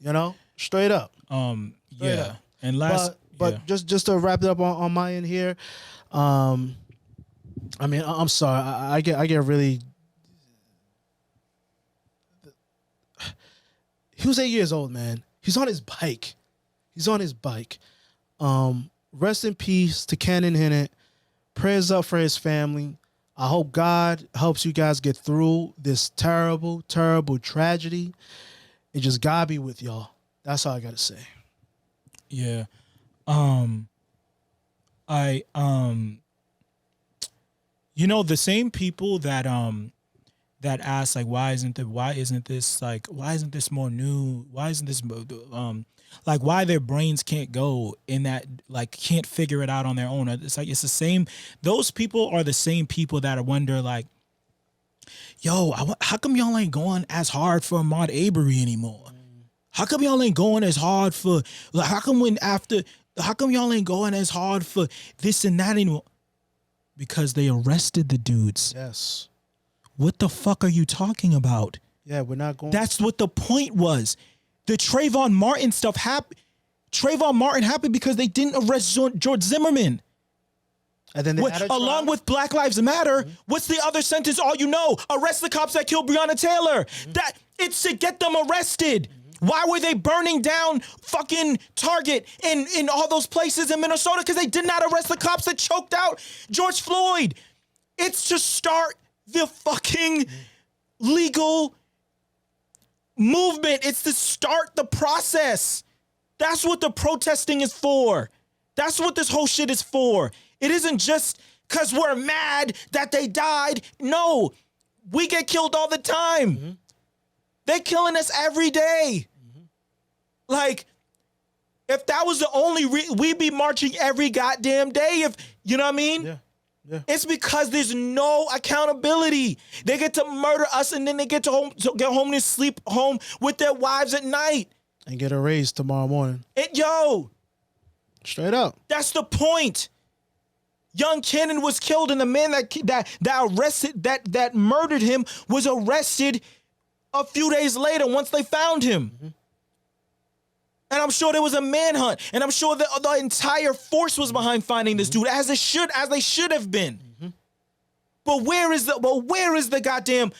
You know? Straight up. Straight up. And just to wrap it up on my end here, I mean, I'm sorry. I get really. He was 8 years old, man. He's on his bike. Rest in peace to Cannon Hennett. Prayers up for his family. I hope God helps you guys get through this terrible, terrible tragedy. And just God be with y'all. That's all I got to say. Yeah. You know, the same people that ask like, why isn't this more new? Why isn't this like why their brains can't go in that, like can't figure it out on their own? It's like, it's the same. Those people are the same people that wonder like, yo, how come y'all ain't going as hard for Ahmaud Arbery anymore? How come y'all ain't going as hard for, like, how come y'all ain't going as hard for this and that anymore? Because they arrested the dudes. Yes. What the fuck are you talking about? Yeah, we're not going. That's what the point was. The Trayvon Martin stuff happened. Trayvon Martin happened because they didn't arrest George Zimmerman. And then along with Black Lives Matter, what's the other sentence? All you know, arrest the cops that killed Breonna Taylor. That it's to get them arrested. Why were they burning down fucking Target in all those places in Minnesota? Because they did not arrest the cops that choked out George Floyd. It's to start the fucking legal movement. It's to start the process. That's what the protesting is for. That's what this whole shit is for. It isn't just because we're mad that they died. No, we get killed all the time. Mm-hmm. They're killing us every day. Mm-hmm. Like, if that was the only we'd be marching every goddamn day. If you know what I mean? Yeah. Yeah. It's because there's no accountability. They get to murder us and then they get get home and sleep home with their wives at night. And get a raise tomorrow morning. Straight up. That's the point. Young Cannon was killed and the man that murdered him was arrested a few days later once they found him. Mm-hmm. And I'm sure there was a manhunt, and I'm sure the entire force was behind finding this dude, as they should have been. Mm-hmm. But where is the goddamn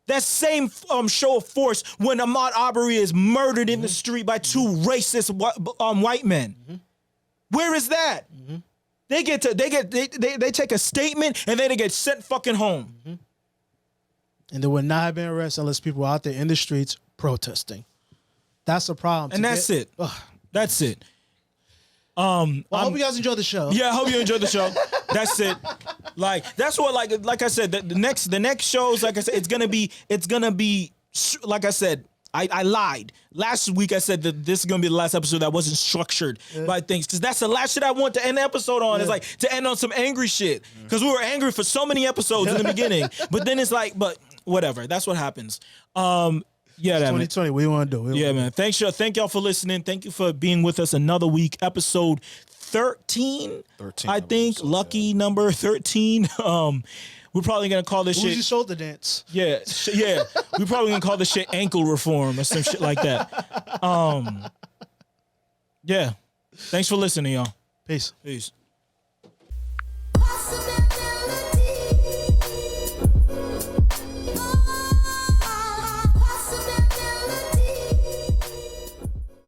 that same show of force when Ahmaud Arbery is murdered in the street by two racist white men? Where is that? They take a statement and then they get sent fucking home. And there would not have been arrests unless people were out there in the streets protesting. That's a problem. And that's it. That's it. Well, I hope you guys enjoyed the show. Yeah, I hope you enjoyed the show. That's it. That's what like I said, the next shows, like I said, it's gonna be like I said, I lied. Last week I said that this is gonna be the last episode that wasn't structured by things, because that's the last shit I want to end the episode on. It's like to end on some angry shit, because we were angry for so many episodes in the beginning, but then it's like, but whatever. That's what happens. Yeah, 2020. What do you want to do? Yeah, man. Thank y'all for listening. Thank you for being with us another week. Episode 13. I think. Lucky number 13. We're probably gonna call this shit. Who's your shoulder dance? Yeah. We're probably gonna call this shit ankle reform or some shit like that. Yeah. Thanks for listening, y'all. Peace. Peace.